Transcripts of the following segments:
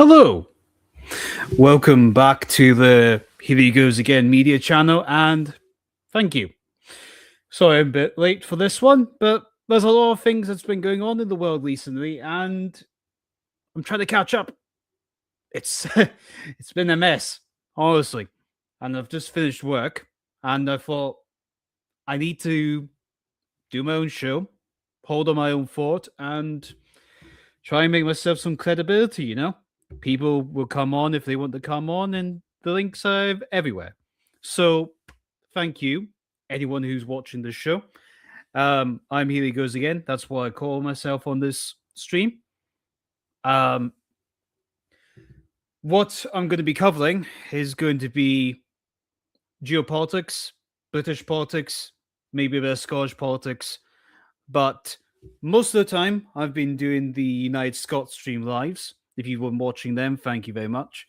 Hello, welcome back to the Here He Goes Again media channel, and thank you. Sorry I'm a bit late for this one, but there's a lot of things that's been going on in the world recently, and I'm trying to catch up. It's it's been a mess, honestly, and I've just finished work, and I thought I need to do my own show, hold on my own fort, and try and make myself some credibility, People will come on if they want to come on, and the links are everywhere. So, thank you, anyone who's watching this show. I'm Here He Goes Again. That's what I call myself on this stream. What I'm going to be covering is going to be geopolitics, British politics, maybe a bit of Scottish politics, but most of the time I've been doing the United Scots stream lives. If you've been watching them, thank you very much.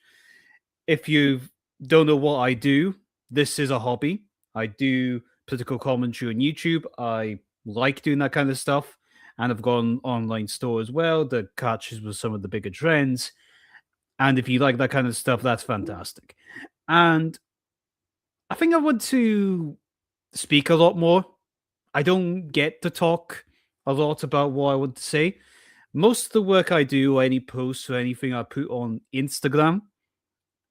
If you don't know what I do, this is a hobby. I do political commentary on YouTube. I like doing that kind of stuff. And I've got an online store as well that catches with some of the bigger trends. And if you like that kind of stuff, that's fantastic. And I think I want to speak a lot more. I don't get to talk a lot about what I want to say. Most of the work I do, or any posts or anything I put on Instagram,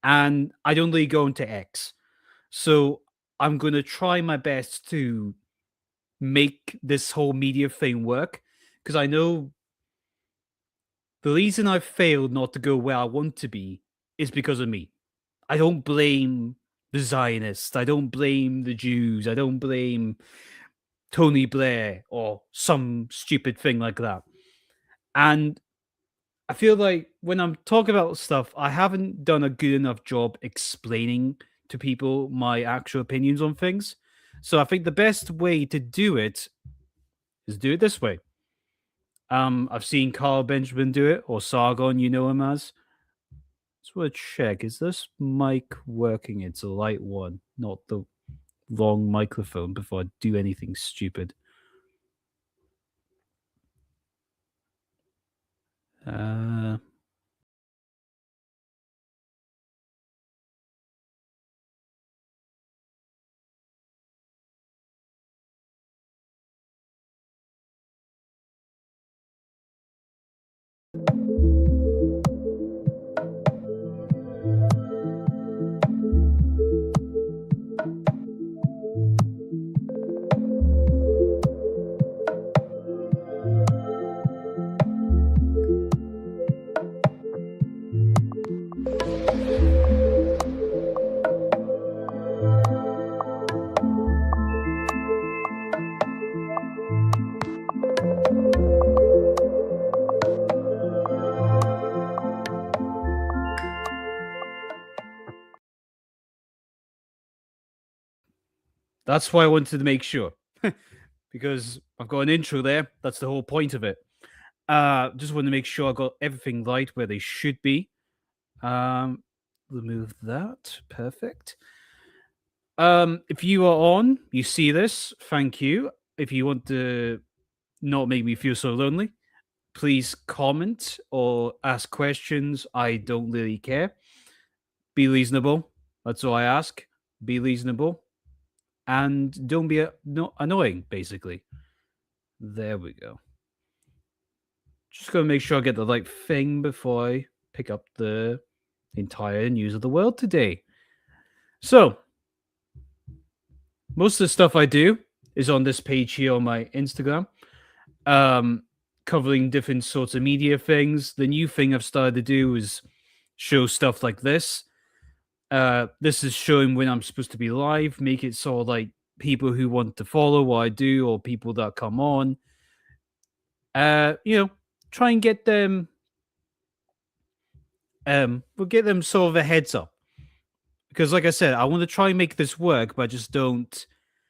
and I don't really go into X. So I'm going to try my best to make this whole media thing work, because I know the reason I've failed not to go where I want to be is because of me. I don't blame the Zionists. I don't blame the Jews. I don't blame Tony Blair or some stupid thing like that. And I feel like when I'm talking about stuff, I haven't done a good enough job explaining to people my actual opinions on things. So I think the best way to do it is do it this way. I've seen Carl Benjamin do it, or Sargon, you know him as. Just want to check, is this mic working? It's a light one, not the long microphone, before I do anything stupid. That's why I wanted to make sure, because I've got an intro there. That's the whole point of it. Just want to make sure I got everything right where they should be. Remove that. Perfect. If you are on, you see this. Thank you. If you want to not make me feel so lonely, please comment or ask questions. I don't really care. Be reasonable. That's all I ask. Be reasonable. And don't be annoying, basically. There we go. Just going to make sure I get the right thing before I pick up the entire news of the world today. So, most of the stuff I do is on this page here on my Instagram, covering different sorts of media things. The new thing I've started to do is show stuff like this. This is showing when I'm supposed to be live, make it sort of like people who want to follow what I do or people that come on. Try and get them. We'll get them sort of a heads up. Because, like I said, I want to try and make this work, but I just don't.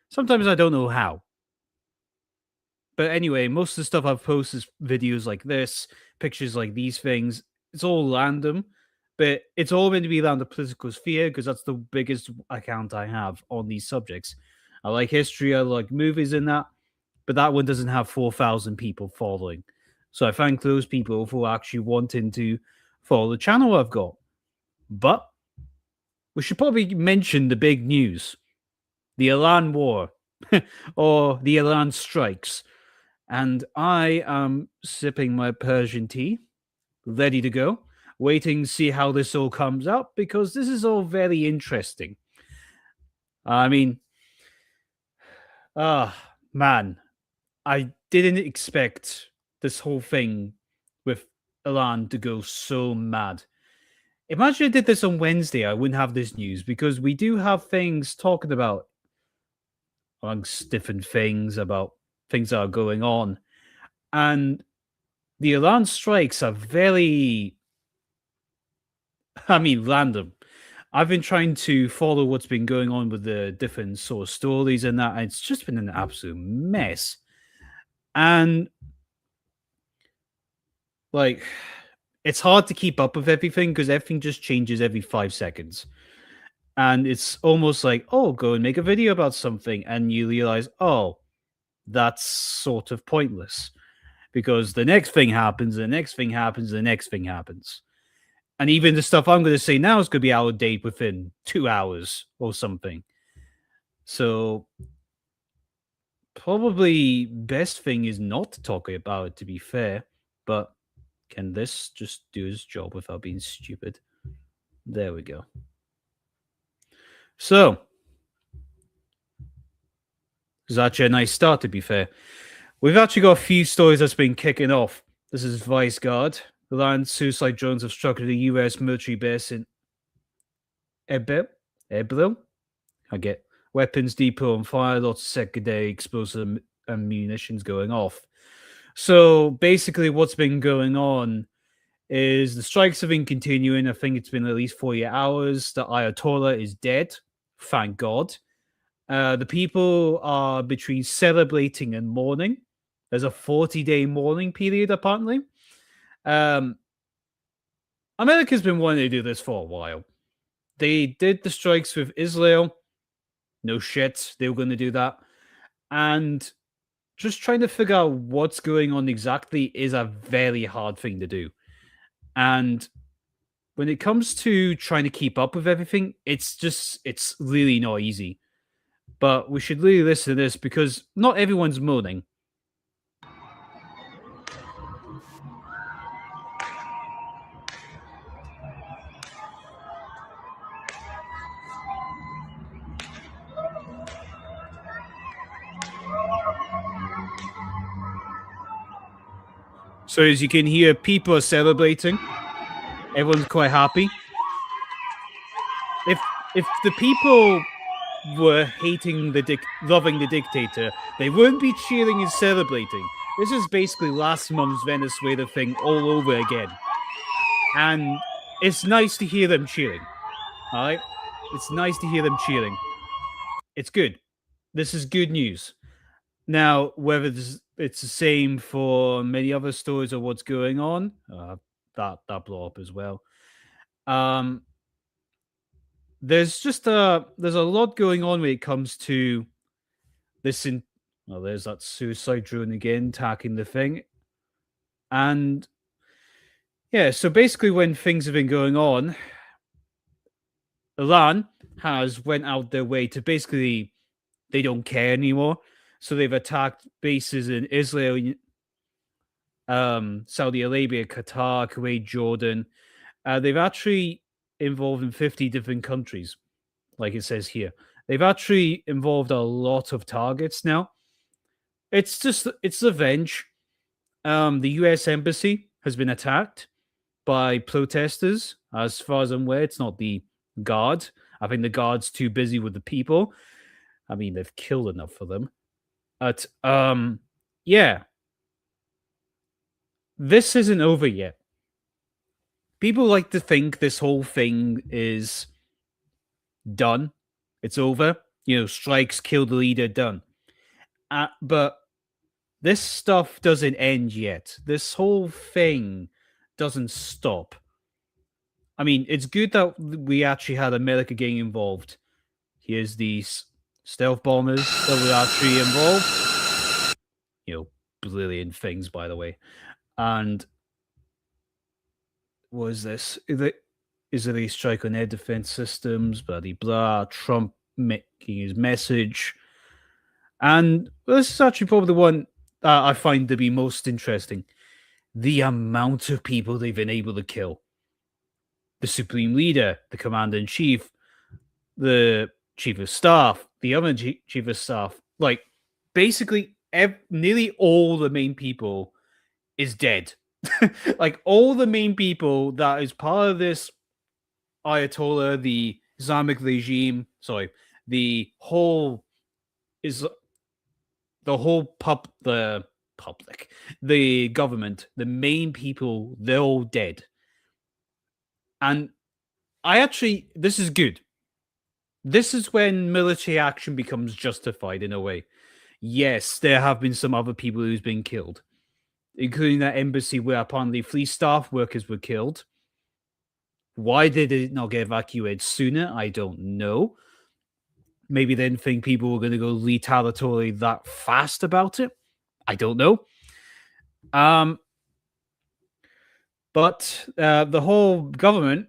Sometimes I don't know how. But anyway, most of the stuff I've posted is videos like this, pictures like these things. It's all random, but it's all going to be around the political sphere because that's the biggest account I have on these subjects. I like history, I like movies in that, but that one doesn't have 4,000 people following. So I thank those people for actually wanting to for the channel I've got. But we should probably mention the big news, the Iran war or the Iran strikes. And I am sipping my Persian tea, ready to go, waiting to see how this all comes out because this is all very interesting. I mean, man, I didn't expect this whole thing with Iran to go so mad. Imagine I did this on Wednesday, I wouldn't have this news because we do have things talking about amongst different things about things that are going on. And the Iran strikes are very, random. I've been trying to follow what's been going on with the different sort of stories and that, and it's just been an absolute mess. And like, it's hard to keep up with everything because everything just changes every 5 seconds. And it's almost like, oh, go and make a video about something. And you realize, oh, that's sort of pointless because the next thing happens, the next thing happens, the next thing happens. And even the stuff I'm going to say now is going to be out of date within 2 hours or something. So probably best thing is not to talk about it, to be fair. But can this just do its job without being stupid? There we go. So, it's actually a nice start, to be fair. We've actually got a few stories that's been kicking off. This is Vice Guard. The land suicide drones have struck the US military base in Ebril. I get weapons depot on fire, lots of secondary explosive and munitions going off. So basically, what's been going on is the strikes have been continuing. I think it's been at least 48 hours. The Ayatollah is dead. Thank God. The people are between celebrating and mourning. There's a 40-day mourning period, apparently. America's been wanting to do this for a while. They did the strikes with Israel. No shit, they were going to do that. And just trying to figure out what's going on exactly is a very hard thing to do. And when it comes to trying to keep up with everything, it's really not easy. But we should really listen to this because not everyone's moaning. So as you can hear, people are celebrating. Everyone's quite happy. If the people were hating loving the dictator, they wouldn't be cheering and celebrating. This is basically last month's Venezuela thing all over again. And it's nice to hear them cheering. All right? It's nice to hear them cheering. It's good. This is good news. Now, whether it's the same for many other stories of what's going on, that blow up as well. There's a lot going on when it comes to this. There's that suicide drone again attacking the thing, and yeah. So basically, when things have been going on, Iran has went out their way to basically they don't care anymore. So they've attacked bases in Israel, Saudi Arabia, Qatar, Kuwait, Jordan. They've actually involved in 50 different countries, like it says here. They've actually involved a lot of targets now. It's revenge. The US embassy has been attacked by protesters. As far as I'm aware, it's not the guard. I think the guard's too busy with the people. I mean, they've killed enough for them. But yeah. This isn't over yet. People like to think this whole thing is done. It's over. Strikes, kill the leader, done. But this stuff doesn't end yet. This whole thing doesn't stop. I mean, it's good that we actually had America getting involved. Here's these stealth bombers that were actually involved. Brilliant things, by the way. And was this? Israeli strike on air defense systems, blah blah blah. Trump making his message, and this is actually probably the one that I find to be most interesting. The amount of people they've been able to kill. The supreme leader, the commander in chief, the chief of staff, the other chief of staff, like basically nearly all the main people is dead. Like all the main people that is part of this Ayatollah, the Islamic regime, sorry, the whole is the whole the public, the government, the main people, they're all dead. And I actually, this is good. This is when military action becomes justified in a way. Yes, there have been some other people who's been killed, including that embassy where apparently 3 staff workers were killed. Why did it not get evacuated sooner? I don't know. Maybe they didn't think people were going to go retaliatory that fast about it. I don't know. Um, but the whole government,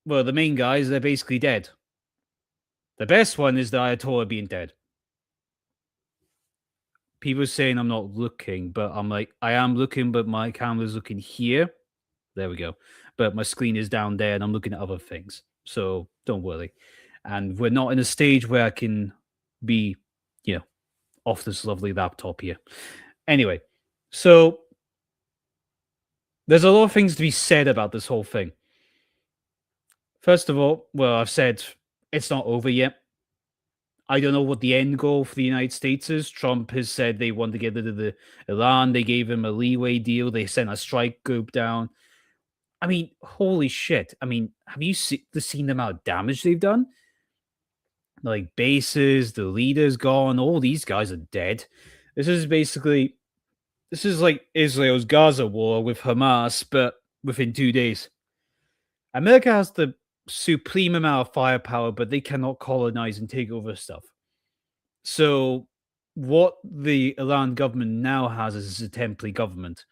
well, the main guys, they're basically dead. The best one is the Ayatollah being dead. People are saying I'm not looking, but I'm like, I am looking, but my camera's looking here. There we go. But my screen is down there and I'm looking at other things. So don't worry. And we're not in a stage where I can be, off this lovely laptop here. Anyway, so there's a lot of things to be said about this whole thing. First of all, well, I've said it's not over yet. I don't know what the end goal for the United States is. Trump has said they want to get rid of the Iran. They gave him a leeway deal. They sent a strike group down. I mean, holy shit. I mean, have you seen the amount of damage they've done? Like bases, the leader's gone. All these guys are dead. This is like Israel's Gaza war with Hamas, but within 2 days. America has the supreme amount of firepower, but they cannot colonize and take over stuff. So what the Iran government now has is a temporary government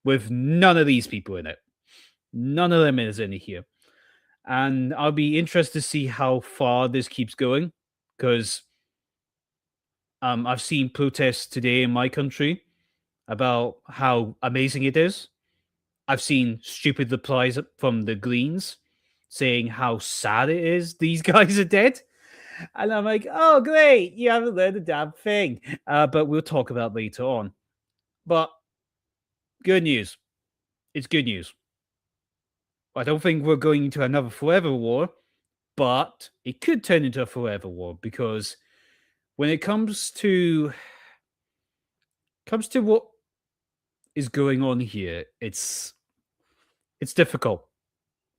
with none of these people in it. None of them is in here. And I'll be interested to see how far this keeps going, because I've seen protests today in my country about how amazing it is. I've seen stupid replies from the Greens saying how sad it is these guys are dead. And I'm like, oh, great, you haven't learned a damn thing. But we'll talk about later on. But good news. It's good news. I don't think we're going into another forever war, but it could turn into a forever war, because when it comes to what is going on here, it's difficult.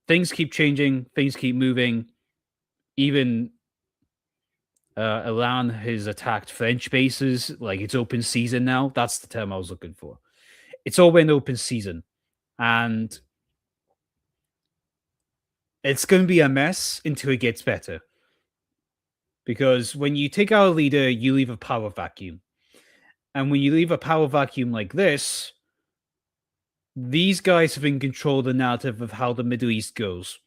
Things keep changing, things keep moving. Even Iran has attacked French bases. Like, it's open season now. That's the term I was looking for. It's all been open season, and it's going to be a mess until it gets better. Because when you take out a leader, you leave a power vacuum. And when you leave a power vacuum like this, these guys have been control the narrative of how the Middle East goes.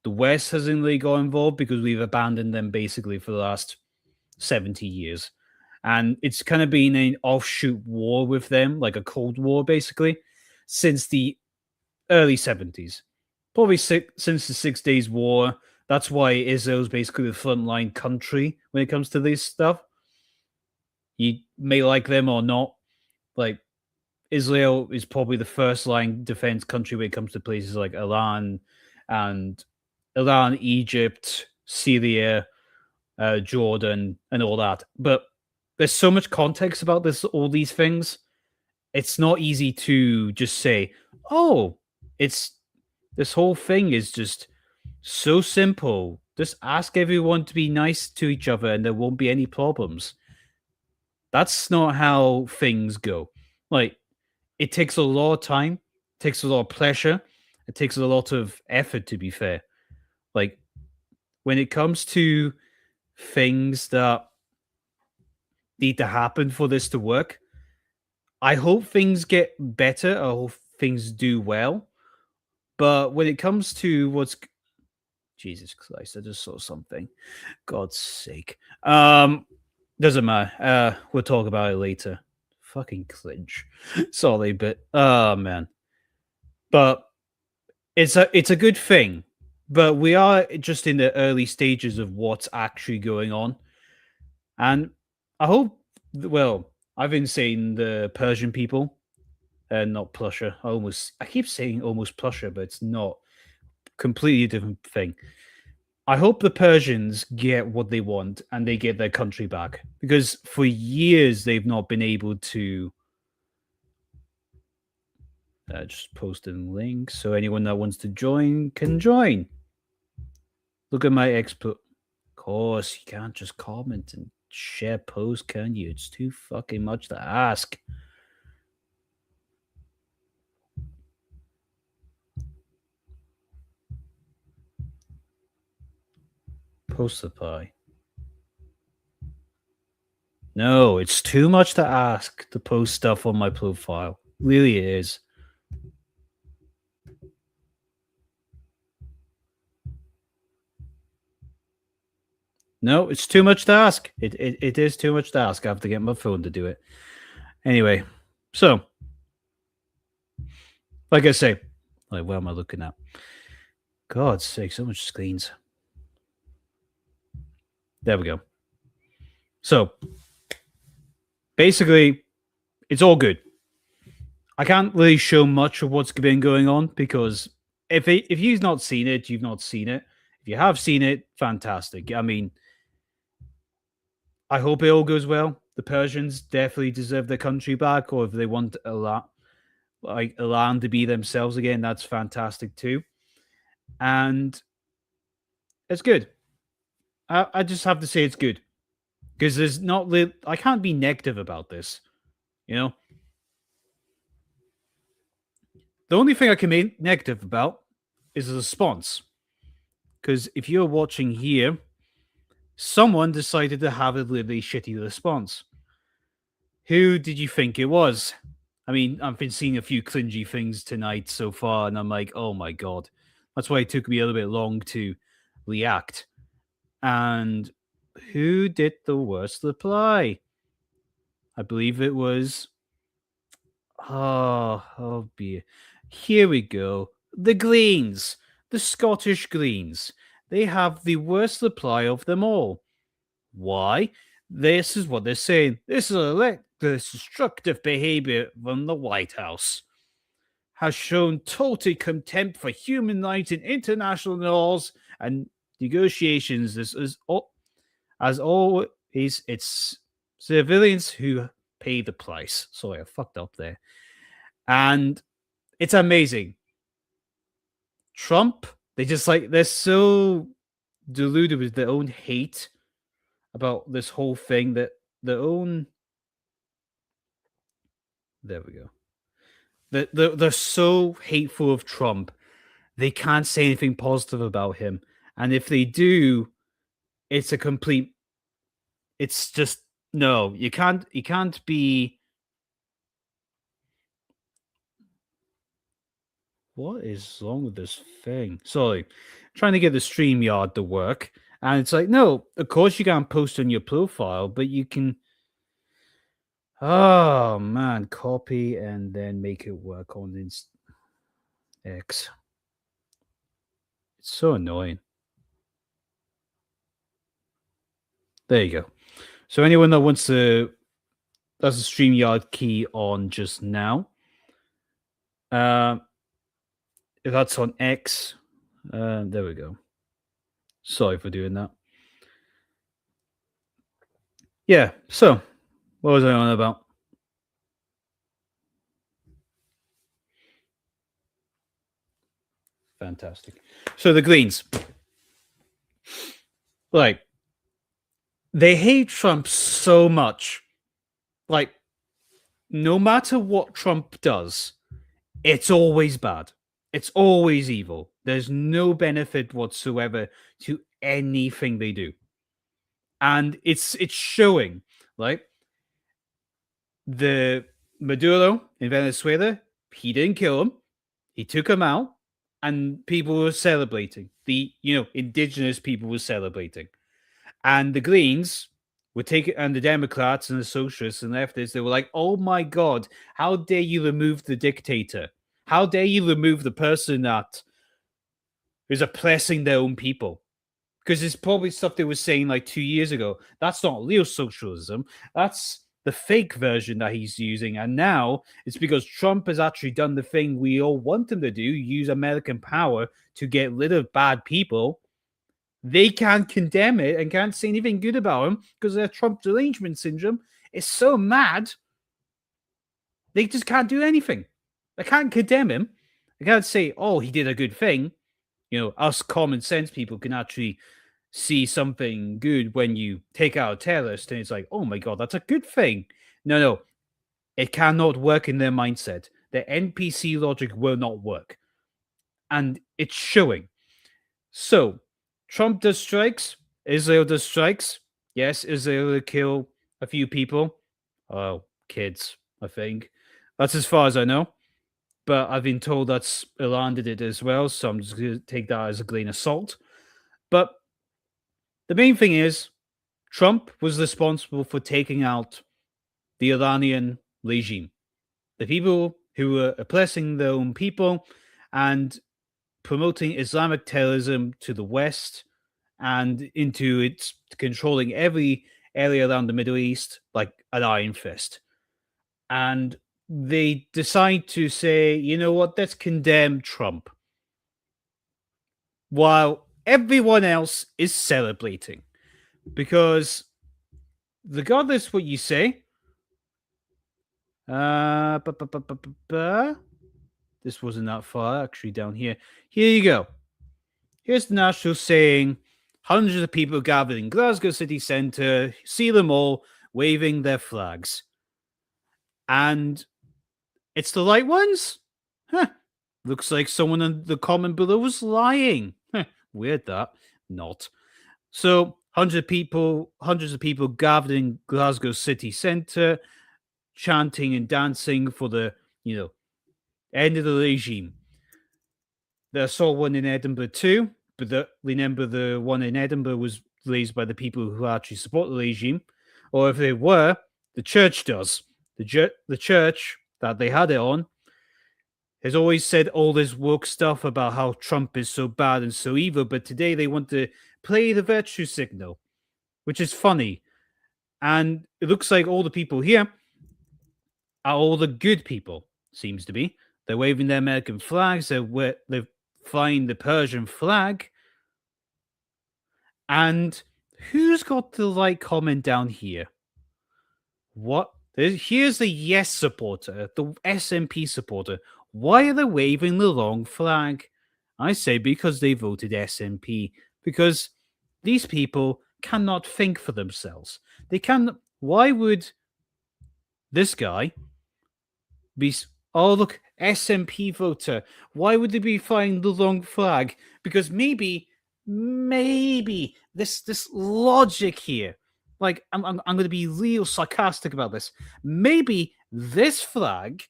The West hasn't really got involved because we've abandoned them basically for the last 70 years. And it's kind of been an offshoot war with them, like a Cold War, basically, since the early 70s. Probably since the 6 Days War. That's why Israel's basically the frontline country when it comes to this stuff. You may like them or not. Like, Israel is probably the first line defense country when it comes to places like Iran, Egypt, Syria, Jordan, and all that. But there's so much context about all these things. It's not easy to just say, "Oh, this whole thing is just so simple. Just ask everyone to be nice to each other, and there won't be any problems." That's not how things go. Like, it takes a lot of time, it takes a lot of pressure, it takes a lot of effort, to be fair. Like, when it comes to things that need to happen for this to work, I hope things get better. I hope things do well. But when it comes to what's Jesus Christ, I just saw something. God's sake. Doesn't matter. We'll talk about it later. Fucking cringe. Sorry, but oh man. But it's a good thing. But we are just in the early stages of what's actually going on. And I hope well, I've been saying the Persian people and not Prussia. I keep saying almost Prussia, but it's not. Completely different thing. I hope the Persians get what they want and they get their country back because for years they've not been able to. Just posted a link so anyone that wants to join can join. Look at my expo. Of course, you can't just comment and share posts, can you? It's too fucking much to ask. Post supply. No, it's too much to ask to post stuff on my profile. Really it is. No, it's too much to ask. It is too much to ask. I have to get my phone to do it. Anyway, so like I say, like what am I looking at? God's sake, so much screens. There we go. So basically, it's all good. I can't really show much of what's been going on because if you've not seen it, you've not seen it. If you have seen it, fantastic. I mean, I hope it all goes well. The Persians definitely deserve their country back, or if they want a land to be themselves again, that's fantastic too. And it's good. I just have to say it's good because there's not. I can't be negative about this. You know, the only thing I can be negative about is the response. Because if you're watching here, someone decided to have a really shitty response. Who did you think it was? I mean, I've been seeing a few cringy things tonight so far, and I'm like, oh my god. That's why it took me a little bit long to react. And who did the worst reply? I believe it was. Oh, dear. Here we go. The Greens, the Scottish Greens. They have the worst reply of them all. Why? This is what they're saying. This is destructive behavior from the White House. Has shown total contempt for human rights and international laws and negotiations. This is as always, it's civilians who pay the price. Sorry, I fucked up there. And it's amazing. Trump, they're so deluded with their own hate about this whole thing that their own. There we go. They're so hateful of Trump, they can't say anything positive about him. And if they do, it's a complete. It's just no. You can't be. What is wrong with this thing? Sorry, trying to get the StreamYard to work, and it's like, no, of course you can't post on your profile, but you can. Oh man, copy and then make it work on X. It's so annoying. There you go. So anyone that wants to, that's a StreamYard key on just now. If that's on X, there we go. Sorry for doing that. Yeah. So, what was I on about? Fantastic. So the Greens, like, they hate Trump so much. Like, no matter what Trump does, it's always bad. It's always evil. There's no benefit whatsoever to anything they do. And it's showing, like the Maduro in Venezuela, he didn't kill him. He took him out. and people were celebrating. The indigenous people were celebrating, and the Greens were taking, and the Democrats and the socialists and leftists. They were like, "Oh my god, how dare you remove the dictator? How dare you remove the person that is oppressing their own people?" Because it's probably stuff they were saying like 2 years ago. That's not real socialism. That's the fake version that he's using. And now it's because Trump has actually done the thing we all want him to do, use American power to get rid of bad people. They can't condemn it and can't say anything good about him because of their Trump derangement syndrome. It's so mad. They just can't do anything. They can't condemn him. They can't say, oh, he did a good thing. Us common sense people can actually see something good when you take out a terrorist and it's like, oh my god, that's a good thing. No, it cannot work in their mindset. Their NPC logic will not work. And it's showing. So, Trump does strikes, Israel does strikes. Yes, Israel will kill a few people. Oh, kids, I think. That's as far as I know. But I've been told that's Iran did it as well, so I'm just going to take that as a grain of salt. But the main thing is, Trump was responsible for taking out the Iranian regime, the people who were oppressing their own people and promoting Islamic terrorism to the West and into its controlling every area around the Middle East like an iron fist. And they decide to say, you know what, let's condemn Trump while everyone else is celebrating. Because regardless what you say, this wasn't that far, actually, down here. Here you go. Here's the National saying hundreds of people gathered in Glasgow city centre, see them all waving their flags. And it's the right ones? Huh. Looks like someone in the comment below was lying. Weird that. Not. So hundreds of people gathered in Glasgow city centre, chanting and dancing for the, end of the regime. I saw one in Edinburgh too, but remember the one in Edinburgh was raised by the people who actually support the regime, or if they were, the church does. The church that they had it on has always said all this woke stuff about how Trump is so bad and so evil, but today they want to play the virtue signal, which is funny. And it looks like all the people here are all the good people, seems to be. They're waving their American flags, they're flying the Persian flag. And who's got the like comment down here? What? Here's the yes supporter, the SNP supporter. Why are they waving the wrong flag? I say because they voted SNP. Because these people cannot think for themselves. They can. Why would this guy be? Oh, look, SNP voter. Why would they be flying the wrong flag? Because maybe this logic here. Like, I'm going to be real sarcastic about this. Maybe this flag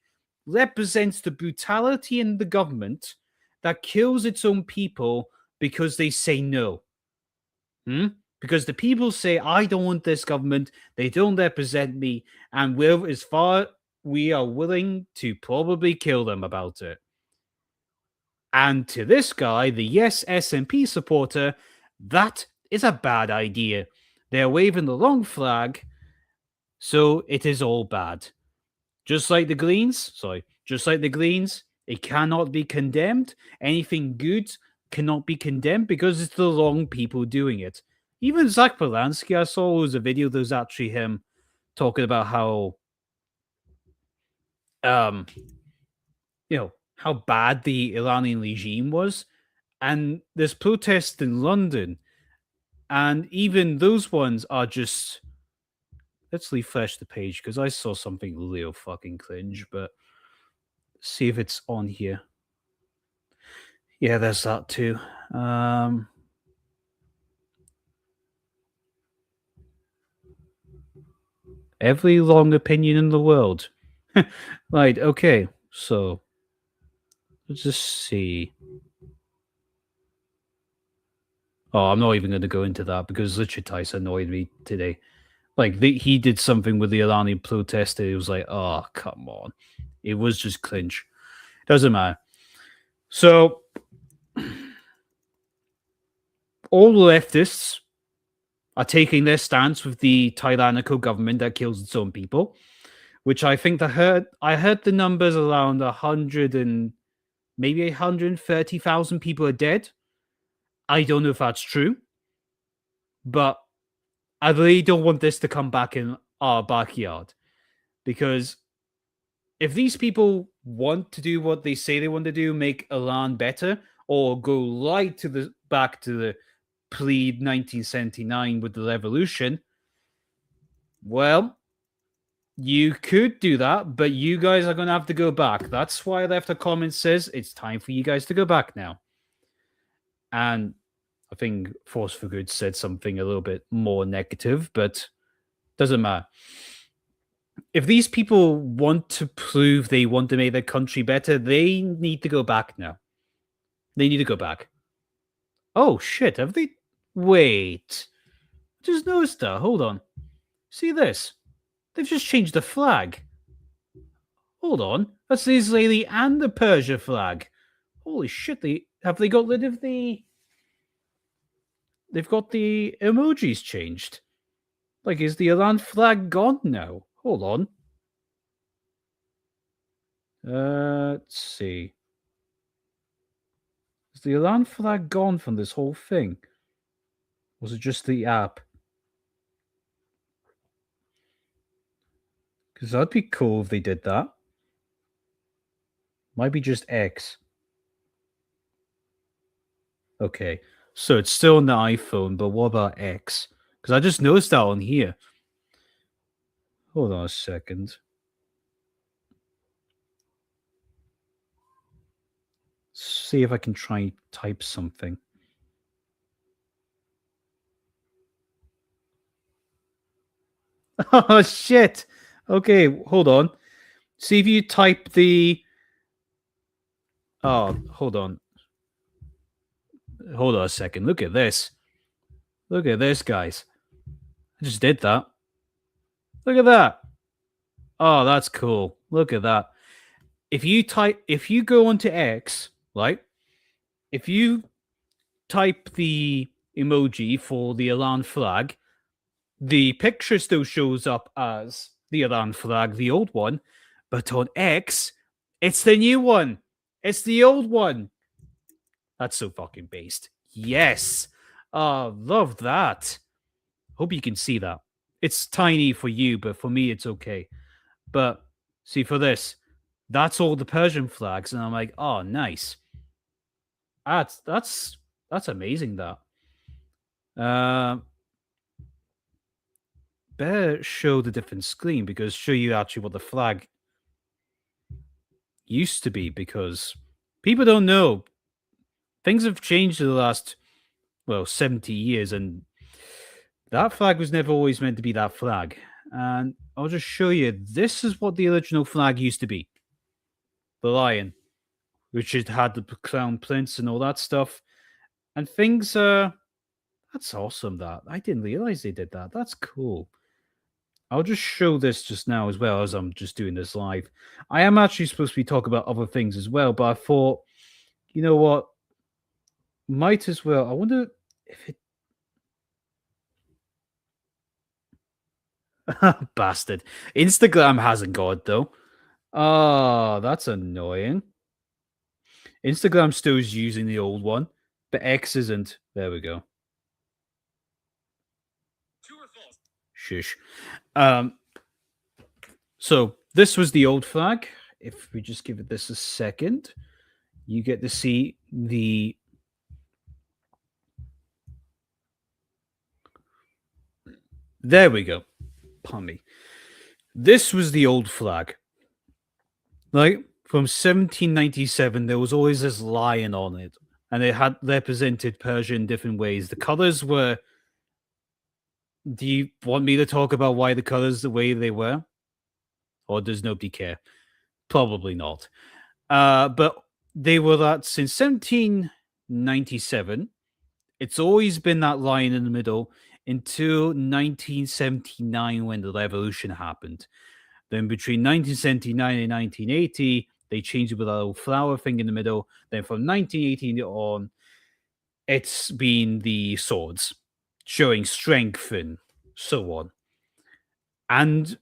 represents the brutality in the government that kills its own people because they say no. Because the people say, I don't want this government, they don't represent me, and we are willing to probably kill them about it. And to this guy, the yes SNP supporter, that is a bad idea. They're waving the wrong flag, so it is all bad. Just like the Greens, it cannot be condemned. Anything good cannot be condemned because it's the wrong people doing it. Even Zach Polanski, I saw was a video that was actually him talking about how how bad the Iranian regime was. And there's protests in London, and even those ones are just. Let's refresh the page because I saw something real fucking cringe, but see if it's on here. Yeah, there's that too. Every long opinion in the world. Right, okay, so let's just see. Oh, I'm not even going to go into that because Lichitais annoyed me today. Like he did something with the Iranian protest. It was like, oh, come on. It was just cringe. Doesn't matter. So all leftists are taking their stance with the tyrannical government that kills its own people, which I think I heard the numbers around 100 and maybe 130,000 people are dead. I don't know if that's true, but I really don't want this to come back in our backyard because if these people want to do what they say they want to do, make Iran better, or go right to the back to the pre 1979 with the revolution, well, you could do that, but you guys are going to have to go back. That's why I left a comment says it's time for you guys to go back now. And I think Force for Good said something a little bit more negative, but doesn't matter. If these people want to prove they want to make their country better, they need to go back now. They need to go back. Oh shit, have they? Wait. Just noticed that. Hold on. See this? They've just changed the flag. Hold on. That's the Israeli and the Persia flag. Holy shit, they got rid of the. They've got the emojis changed. Like, is the Iran flag gone now? Hold on. Let's see. Is the Iran flag gone from this whole thing? Was it just the app? Because that'd be cool if they did that. Might be just X. Okay. So it's still on the iPhone, but what about X? Because I just noticed that on here. Hold on a second. See if I can try and type something. Oh shit. Okay, hold on. See if you type the. Oh, hold on. Hold on a second. Look at this. Look at this, guys. I just did that. Look at that. Oh, that's cool. Look at that. If you go onto X, right? If you type the emoji for the Iran flag, the picture still shows up as the Iran flag, the old one, but on X, it's the new one. It's the old one. That's so fucking based. Yes. Love that. Hope you can see that. It's tiny for you, but for me, it's okay. But see, for this, that's all the Persian flags, and I'm like, oh, nice. That's amazing. That. Better show the different screen because show you actually what the flag used to be because people don't know. Things have changed in the last 70 years, and that flag was never always meant to be that flag. And I'll just show you. This is what the original flag used to be. The lion, which had the crown prince and all that stuff. And things that's awesome. That I didn't realize they did that. That's cool. I'll just show this just now as well as I'm just doing this live. I am actually supposed to be talking about other things as well, but I thought, you know what? Might as well. I wonder if it. Bastard. Instagram hasn't got it though. Oh, that's annoying. Instagram still is using the old one, but X isn't. There we go. Shush. So this was the old flag. If we just give it this a second, you get to see the. There we go. Pardon me. This was the old flag. Like from 1797, there was always this lion on it, and it had represented Persia in different ways. The colors were. Do you want me to talk about why the colors the way they were? Or does nobody care? Probably not. But they were that since 1797, It's always been that line in the middle until 1979 when the revolution happened. Then between 1979 and 1980, they changed it with a little flower thing in the middle. Then from 1918 on, it's been the swords, showing strength and so on. And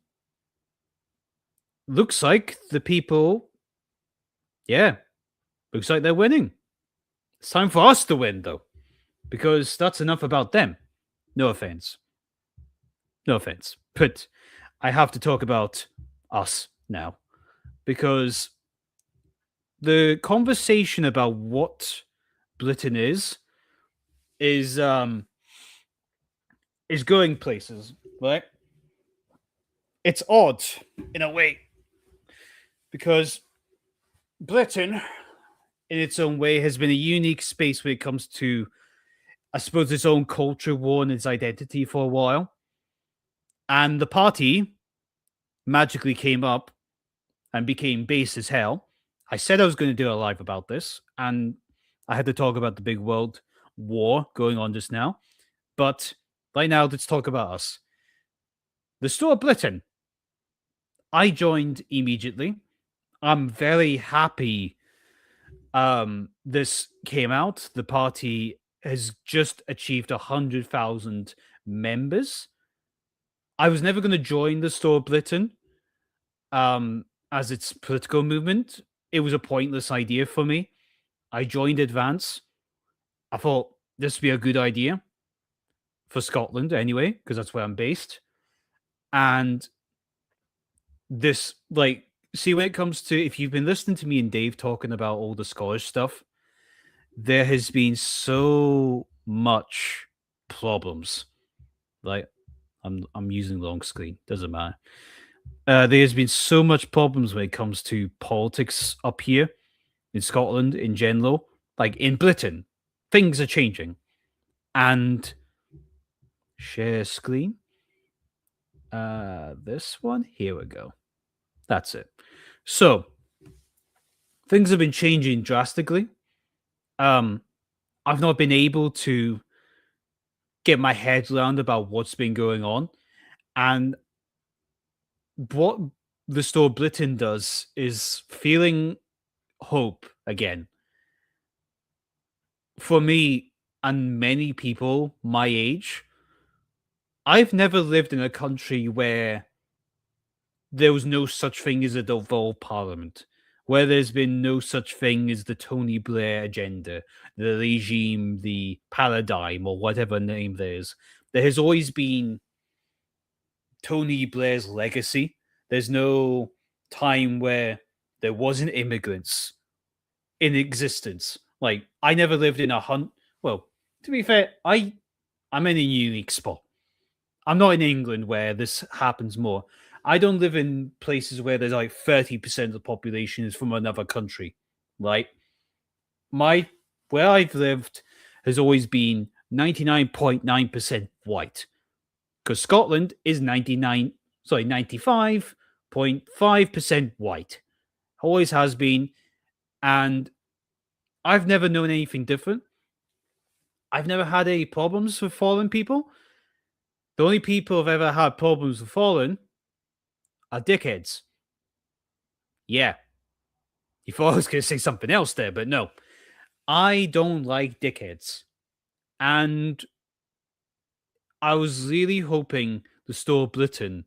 looks like the people, yeah, looks like they're winning. It's time for us to win, though, because that's enough about them. No offense. No offense. But I have to talk about us now because the conversation about what Britain is going places, right? It's odd in a way because Britain, in its own way, has been a unique space when it comes to, I suppose, its own culture war and its identity for a while. And the party magically came up and became base as hell. I said I was going to do a live about this, and I had to talk about the big world war going on just now. But right now, let's talk about us. The store Britain. I joined immediately. I'm very happy this came out. The party has just achieved 100,000 members. I was never going to join the store Britain as its political movement. It was a pointless idea for me. I joined Advance. I thought this would be a good idea for Scotland anyway, because that's where I'm based. And this, like, see, when it comes to, if you've been listening to me and Dave talking about all the Scottish stuff, there has been so much problems. Like, I'm using long screen, doesn't matter. There's been so much problems when it comes to politics up here in Scotland in general. Like in Britain, things are changing. And share screen. This one, here we go. That's it. So things have been changing drastically. I've not been able to get my head around about what's been going on. And what the store Britain does is feeling hope again. For me and many people my age, I've never lived in a country where there was no such thing as a devolved parliament, where there's been no such thing as the Tony Blair agenda, the regime, the paradigm, or whatever name there is. There has always been Tony Blair's legacy. There's no time where there wasn't immigrants in existence. Like, I never lived in a hunt. Well, to be fair, I'm in a unique spot. I'm not in England where this happens more. I don't live in places where there's like 30% of the population is from another country. Right? My where I've lived has always been 99.9% white. Because Scotland is 95.5% white. Always has been. And I've never known anything different. I've never had any problems with foreign people. The only people I've ever had problems with foreign are dickheads. Yeah. You thought I was going to say something else there, but no. I don't like dickheads. And I was really hoping the store Britain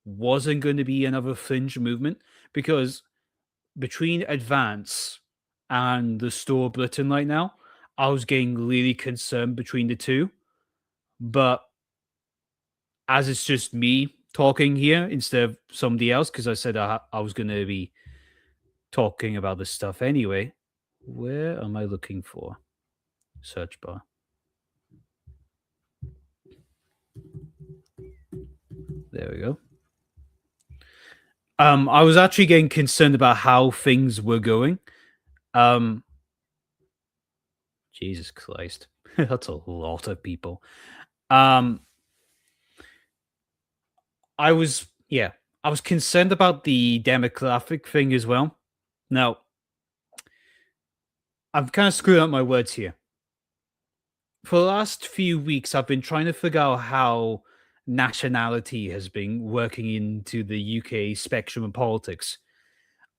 wasn't going to be another fringe movement because between Advance and the store Britain right now, I was getting really concerned between the two. But as it's just me talking here instead of somebody else, because I said I was going to be talking about this stuff anyway. Where am I looking for? Search bar. There we go. I was actually getting concerned about how things were going. Jesus Christ. That's a lot of people. I was concerned about the demographic thing as well. Now, I'm kind of screwing up my words here. for the last few weeks, I've been trying to figure out how nationality has been working into the UK spectrum of politics.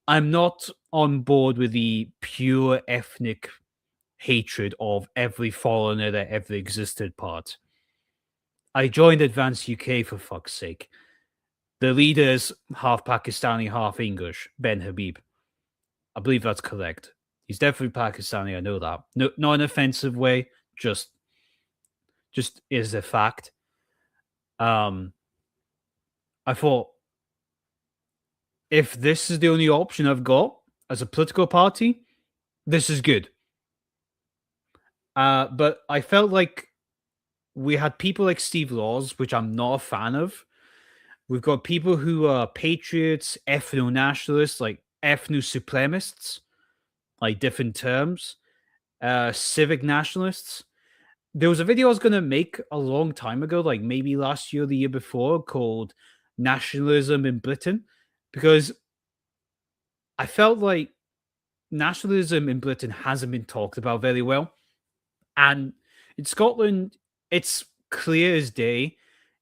I'm not on board with the pure ethnic hatred of every foreigner that ever existed part. I joined Advance UK for fuck's sake. The leader is half Pakistani, half English, Ben Habib. I believe that's correct. He's definitely Pakistani, I know that. No, not in an offensive way, just is a fact. Um, I thought if this is the only option I've got as a political party, this is good. But I felt like we had people like Steve Laws, which I'm not a fan of. We've got people who are patriots, ethno nationalists, like ethno supremacists, like different terms, civic nationalists. There was a video I was going to make a long time ago, like maybe last year or the year before, called Nationalism in Britain, because I felt like nationalism in Britain hasn't been talked about very well. And in Scotland, it's clear as day.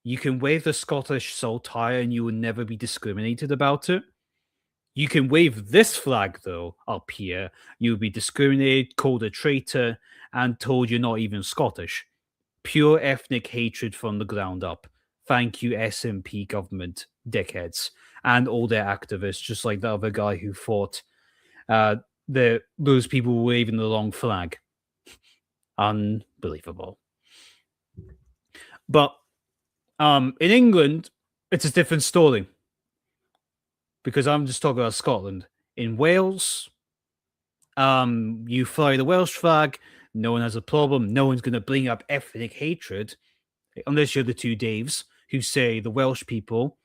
You can wave the Scottish saltire and you will never be discriminated about it. You can wave this flag, though, up here. You'll be discriminated, called a traitor, and told you're not even Scottish. Pure ethnic hatred from the ground up. Thank you, SNP government dickheads, and all their activists, just like the other guy who fought those people waving the long flag. Unbelievable. But in England, it's a different story because I'm just talking about Scotland. In Wales, you fly the Welsh flag, no one has a problem. No one's going to bring up ethnic hatred unless you're the two Daves who say the Welsh people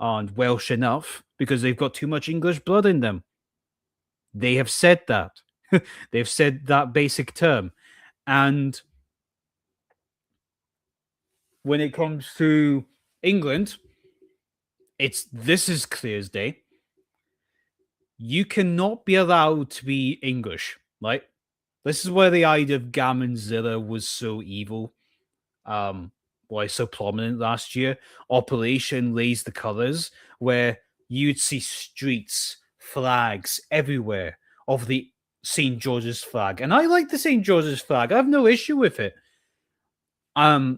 aren't Welsh enough because they've got too much English blood in them. They have said that. They've said that basic term. And when it comes to England, this is clear as day. You cannot be allowed to be English, right? This is where the idea of Gammon-Zilla was so evil. Why so prominent last year? Operation Raise the Colours, where you'd see streets, flags everywhere of the St. George's flag. And I like the St. George's flag. I have no issue with it. I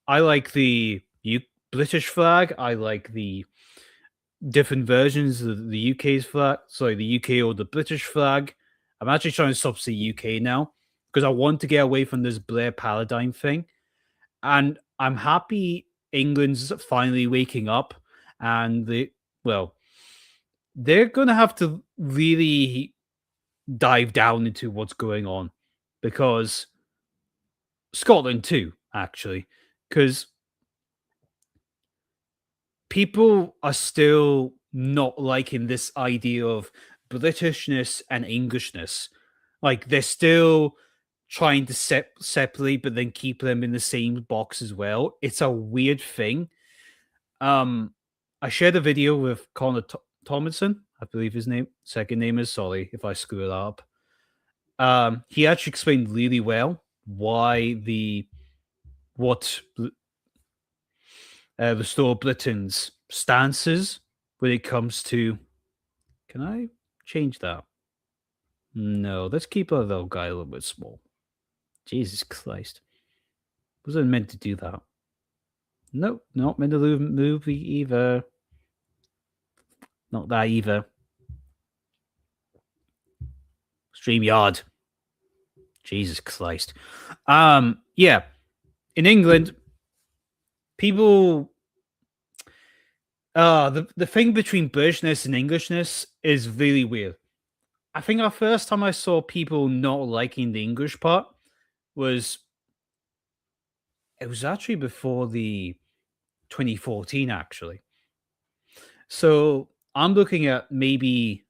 like the British flag. I like the different versions of the UK's flag. Sorry, the UK or the British flag. I'm actually trying to stop saying UK now because I want to get away from this Blair paradigm thing. And I'm happy England's finally waking up and they're going to have to really dive down into what's going on because Scotland too, actually, because people are still not liking this idea of Britishness and Englishness. Like they're still trying to separate, but then keep them in the same box as well. It's a weird thing. I shared a video with Connor Tomlinson, I believe his second name is. Sorry if I screw it up. He actually explained really well why Restore Britain's stances when it comes to. Can I change that? No, let's keep our little guy a little bit small. Jesus Christ. Wasn't meant to do that. Nope, not meant to move either. Not that either. StreamYard. Jesus Christ. Yeah. In England, people the thing between Britishness and Englishness is really weird. I think the first time I saw people not liking the English part was actually before the 2014 actually. So I'm looking at maybe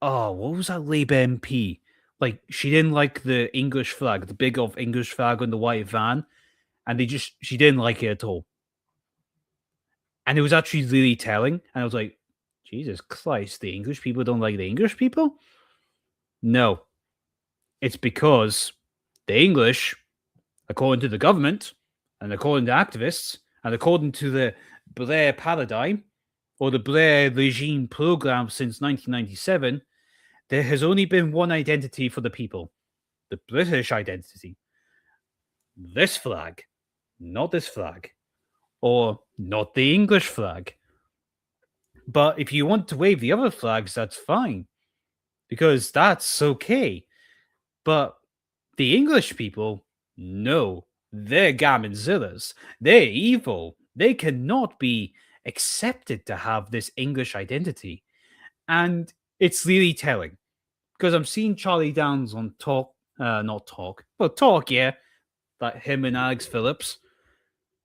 what was that Labour MP? Like she didn't like the English flag, the big old English flag on the white van, and she didn't like it at all. And it was actually really telling. And I was like, Jesus Christ, the English people don't like the English people? No. It's because the English according to the government, and according to activists, and according to the Blair paradigm, or the Blair regime program since 1997, there has only been one identity for the people, the British identity. This flag, not this flag, or not the English flag. But if you want to wave the other flags, that's fine, because that's okay. But the English people, no, they're Gammon-zillas. They're evil. They cannot be accepted to have this English identity. And it's really telling, because I'm seeing Charlie Downs on Talk, not Talk, but Talk, yeah, that him and Alex Phillips.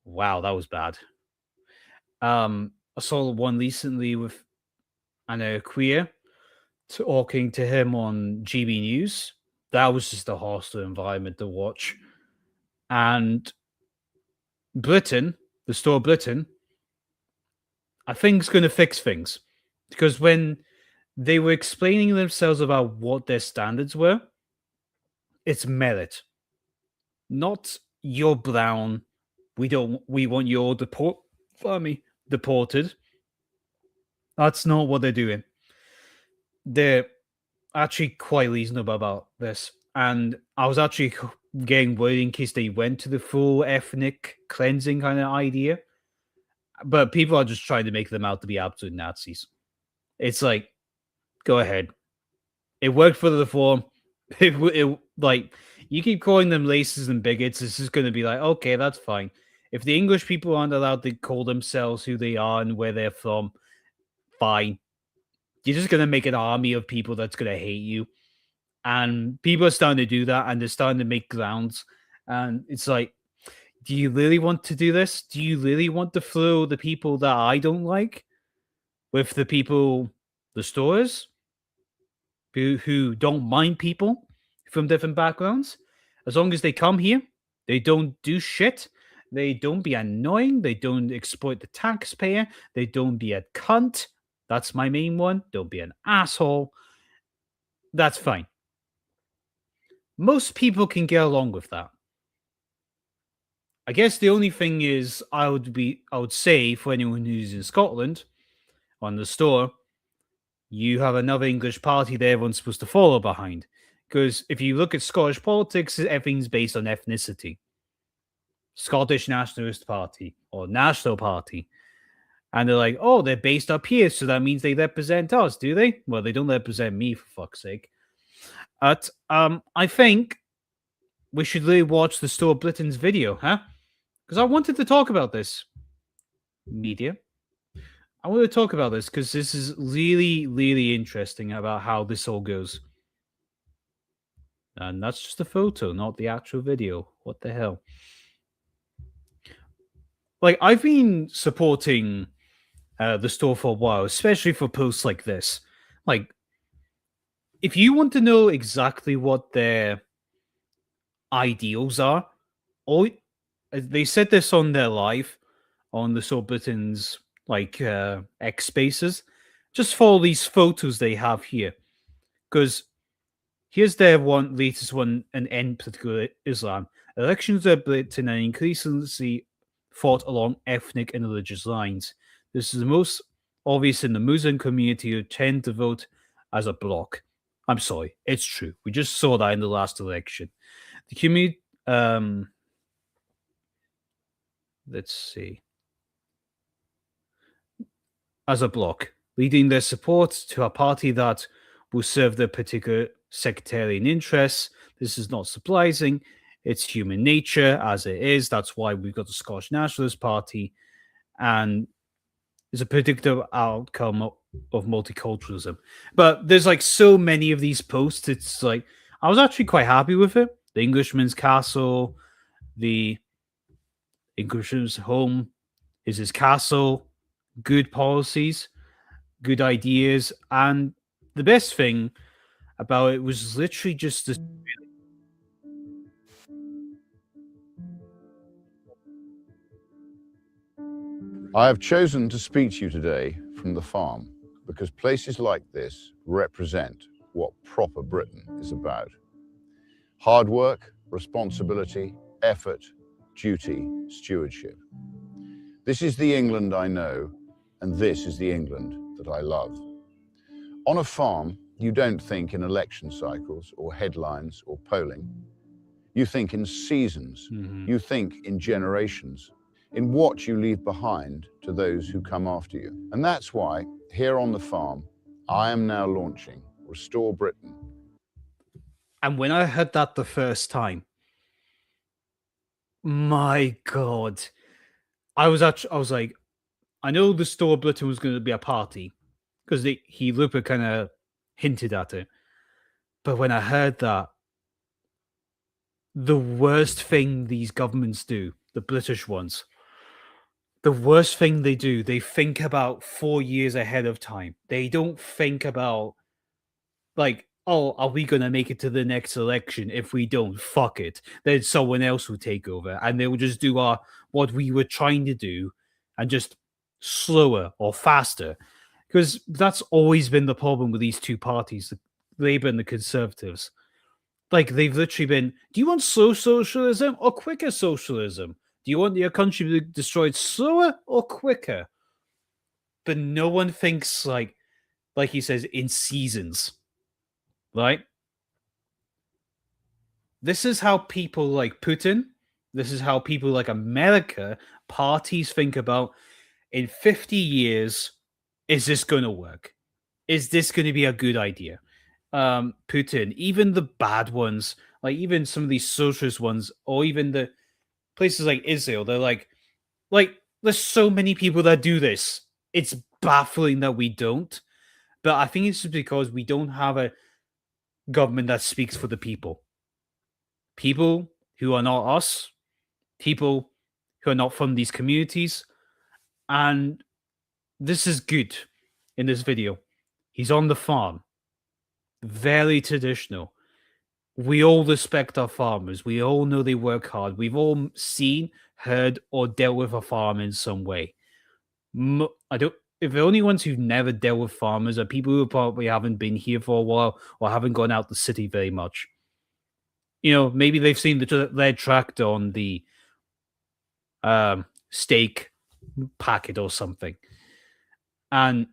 Wow, that was bad. I saw one recently with Anna Queer talking to him on GB News. That was just a hostile environment to watch. And Britain, the store Britain, I think is going to fix things. Because when they were explaining themselves about what their standards were, it's merit. Not you're brown. We want you all deported. That's not what they're doing. They're actually quite reasonable about this. And I was actually getting worried in case they went to the full ethnic cleansing kind of idea. But people are just trying to make them out to be absolute Nazis. It's like, go ahead. It worked for the reform. Like, you keep calling them racists and bigots. This is going to be like, okay, that's fine. If the English people aren't allowed to call themselves who they are and where they're from, fine. You're just going to make an army of people that's going to hate you. And people are starting to do that, and they're starting to make grounds. And it's like, do you really want to do this? Do you really want to throw the people that I don't like with the people, the stores, who don't mind people from different backgrounds? As long as they come here, they don't do shit. They don't be annoying. They don't exploit the taxpayer. They don't be a cunt. That's my main one. Don't be an asshole. That's fine. Most people can get along with that. I guess the only thing is I would say for anyone who's in Scotland on the store, you have another English party that everyone's supposed to follow behind. Because if you look at Scottish politics, everything's based on ethnicity. Scottish Nationalist Party or National Party. And they're like, oh, they're based up here, so that means they represent us, do they? Well, they don't represent me, for fuck's sake. But I think we should really watch the Store Britain's video, huh? Because I wanted to talk about this. Media. I want to talk about this because this is really, really interesting about how this all goes. And that's just a photo, not the actual video. What the hell? Like, I've been supporting the store for a while, especially for posts like this. Like, if you want to know exactly what their ideals are, all they said this on their live on the Store Britain's like X Spaces. Just follow these photos they have here, because here's their latest one: an end political Islam. Elections are Britain and increasingly fought along ethnic and religious lines. This is the most obvious in the Muslim community, who tend to vote as a bloc. I'm sorry, it's true. We just saw that in the last election. The community, let's see, as a bloc, leading their support to a party that will serve their particular sectarian interests. This is not surprising. It's human nature as it is. That's why we've got the Scottish Nationalist Party, and it's a predictable outcome of multiculturalism. But there's like so many of these posts. It's like, I was actually quite happy with it. The Englishman's castle, the Englishman's home is his castle, good policies, good ideas, and the best thing about it was literally just this. I have chosen to speak to you today from the farm because places like this represent what proper Britain is about. Hard work, responsibility, effort, duty, stewardship. This is the England I know, and this is the England that I love. On a farm, you don't think in election cycles or headlines or polling. You think in seasons. You think in generations, in what you leave behind to those who come after you. And that's why, here on the farm, I am now launching Restore Britain. And when I heard that the first time, my God, I was like, I know the Restore Britain was going to be a party because Lupa kind of hinted at it. But when I heard that, the worst thing these governments do, the British ones, the worst thing they do, they think about 4 years ahead of time. They don't think about, like, oh, are we going to make it to the next election? If we don't, fuck it. Then someone else will take over and they will just do what we were trying to do and just slower or faster. Because that's always been the problem with these two parties, the Labour and the Conservatives. Like, they've literally been, do you want slow socialism or quicker socialism? Do you want your country to be destroyed slower or quicker? But no one thinks, like he says, in seasons, right? This is how people like Putin, this is how people like America, parties think about, in 50 years, is this going to work? Is this going to be a good idea? Putin, even the bad ones, like even some of these socialist ones, or even the places like Israel, they're like there's so many people that do this. It's baffling that we don't. But I think it's just because we don't have a government that speaks for the people. People who are not us, people who are not from these communities. And this is good in this video. He's on the farm. Very traditional. We all respect our farmers. We all know they work hard. We've all seen, heard, or dealt with a farm in some way. If the only ones who've never dealt with farmers are people who probably haven't been here for a while or haven't gone out the city very much. You know, maybe they've seen the red tractor on the steak packet or something. And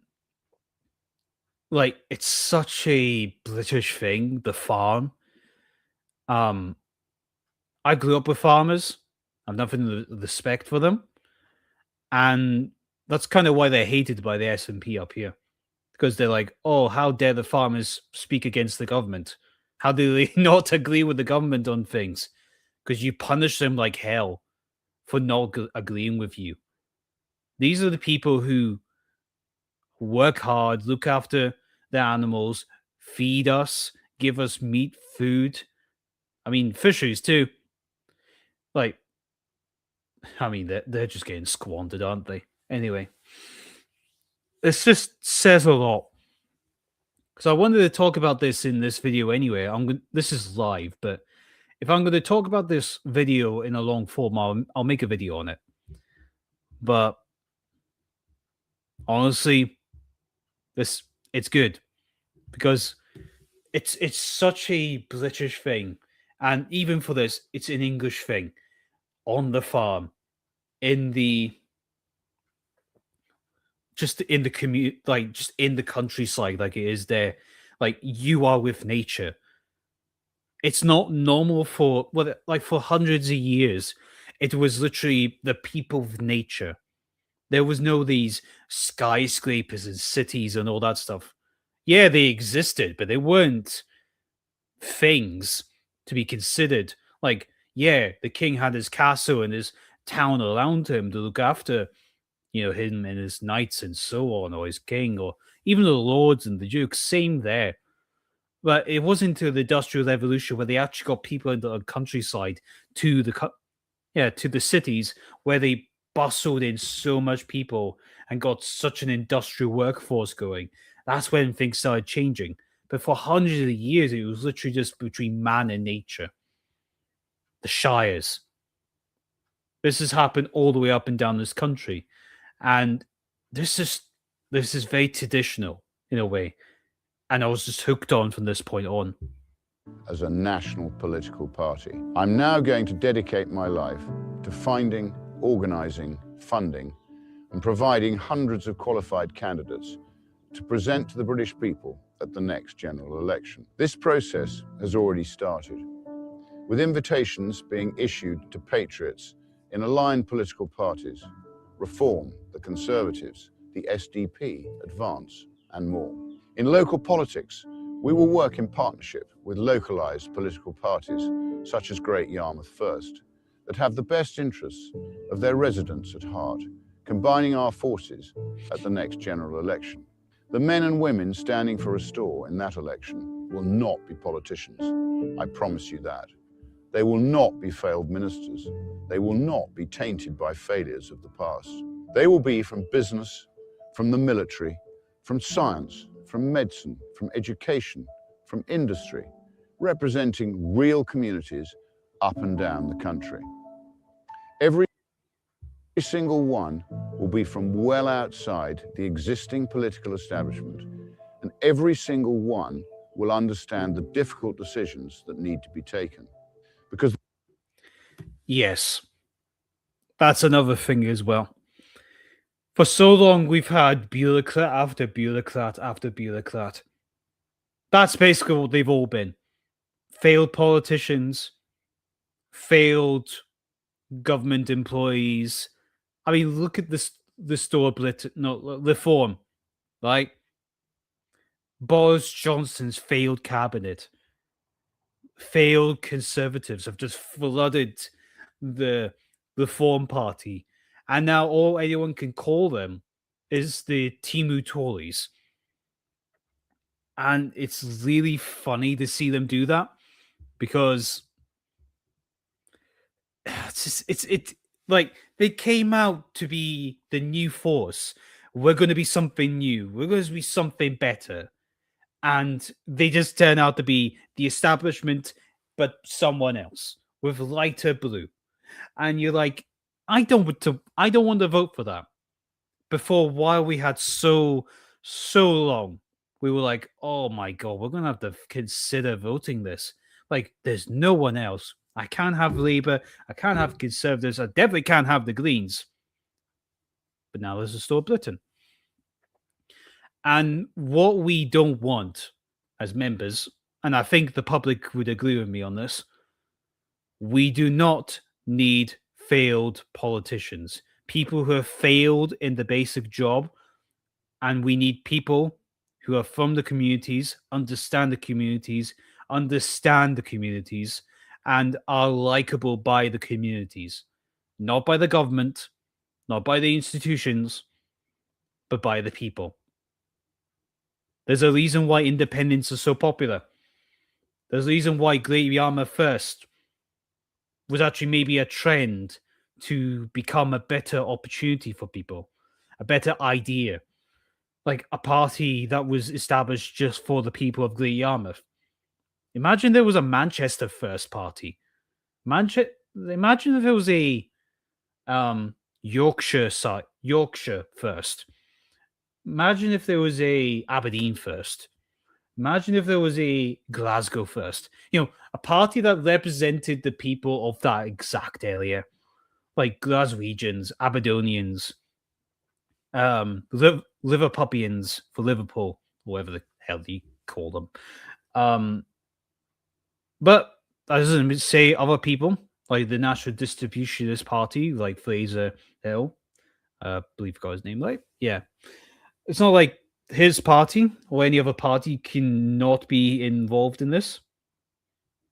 like, it's such a British thing, the farm. I grew up with farmers. I've nothing but respect for them. And that's kind of why they're hated by the SNP up here. Because they're like, oh, how dare the farmers speak against the government? How do they not agree with the government on things? Because you punish them like hell for not agreeing with you. These are the people who work hard, look after the animals, feed us, give us meat, food. I mean, fisheries too. Like, I mean, they're just getting squandered, aren't they? Anyway, this just says a lot. Because I wanted to talk about this in this video anyway. This is live, but if I'm going to talk about this video in a long form, I'll make a video on it. But honestly, it's good because it's such a British thing, and even for this, it's an English thing. On the farm, just in the commute, like just in the countryside, like it is there, like you are with nature. It's not normal for for hundreds of years. It was literally the people of nature. There was no these skyscrapers and cities and all that stuff. Yeah, they existed, but they weren't things to be considered. Like, yeah, the king had his castle and his town around him to look after, him and his knights and so on, or his king, or even the lords and the dukes. Same there. But it wasn't until the Industrial Revolution where they actually got people into the countryside to the cities where they bustled in so much people and got such an industrial workforce going. That's when things started changing. But for hundreds of years, it was literally just between man and nature. The shires. This has happened all the way up and down this country. And this is very traditional in a way. And I was just hooked on from this point on. as a national political party. I'm now going to dedicate my life to finding, organising, funding and providing hundreds of qualified candidates to present to the British people at the next general election. This process has already started, with invitations being issued to patriots in aligned political parties, Reform, the Conservatives, the SDP, Advance, and more. In local politics, we will work in partnership with localised political parties, such as Great Yarmouth First, that have the best interests of their residents at heart, combining our forces at the next general election. The men and women standing for Restore in that election will not be politicians. I promise you that. They will not be failed ministers. They will not be tainted by failures of the past. They will be from business, from the military, from science, from medicine, from education, from industry, representing real communities up and down the country. Every single one will be from well outside the existing political establishment, and every single one will understand the difficult decisions that need to be taken. Because Yes, that's another thing as well. For so long, we've had bureaucrat after bureaucrat after bureaucrat. That's basically what they've all been. Failed politicians, failed government employees. I mean, look at this the store reform, right? Boris Johnson's failed cabinet, failed conservatives have just flooded the reform party, and now all anyone can call them is the Timu Tories. And it's really funny to see them do that because it's like they came out to be the new force. We're going to be something new. We're going to be something better, and they just turn out to be the establishment, but someone else with lighter blue. And you're like, I don't want to vote for that. Before, while we had so long, we were like, oh my god, we're gonna have to consider voting this. Like, there's no one else. I can't have Labour. I can't have Conservatives. I definitely can't have the Greens. But now there's Restore Britain. And what we don't want as members, and I think the public would agree with me on this, we do not need failed politicians, people who have failed in the basic job. And we need people who are from the communities, understand the communities, and are likable by the communities, not by the government, not by the institutions, but by the people. There's a reason why independents are so popular. There's a reason why Great Yarmouth First was actually maybe a trend to become a better opportunity for people, a better idea, like a party that was established just for the people of Great Yarmouth. Imagine there was a Manchester First party. Imagine if there was a Yorkshire First. Imagine if there was a Aberdeen First. Imagine if there was a Glasgow First. A party that represented the people of that exact area, like Glaswegians, Aberdonians, Liverpudlians for Liverpool, whatever the hell you call them. But that doesn't say other people, like the National Distributionist Party, like Fraser Hill. I believe I got his name right. Yeah. It's not like his party or any other party cannot be involved in this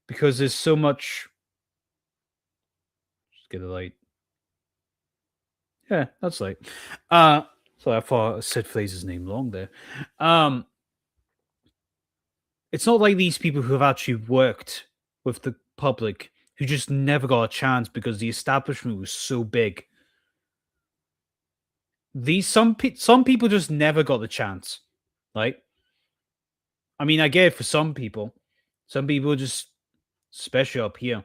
because there's so much. Just get it right. Yeah, that's right. So I thought I said Fraser's name wrong there. It's not like these people who have actually worked with the public who just never got a chance because the establishment was so big. Some people just never got the chance, right? I mean, I get it for some people. Some people just, especially up here,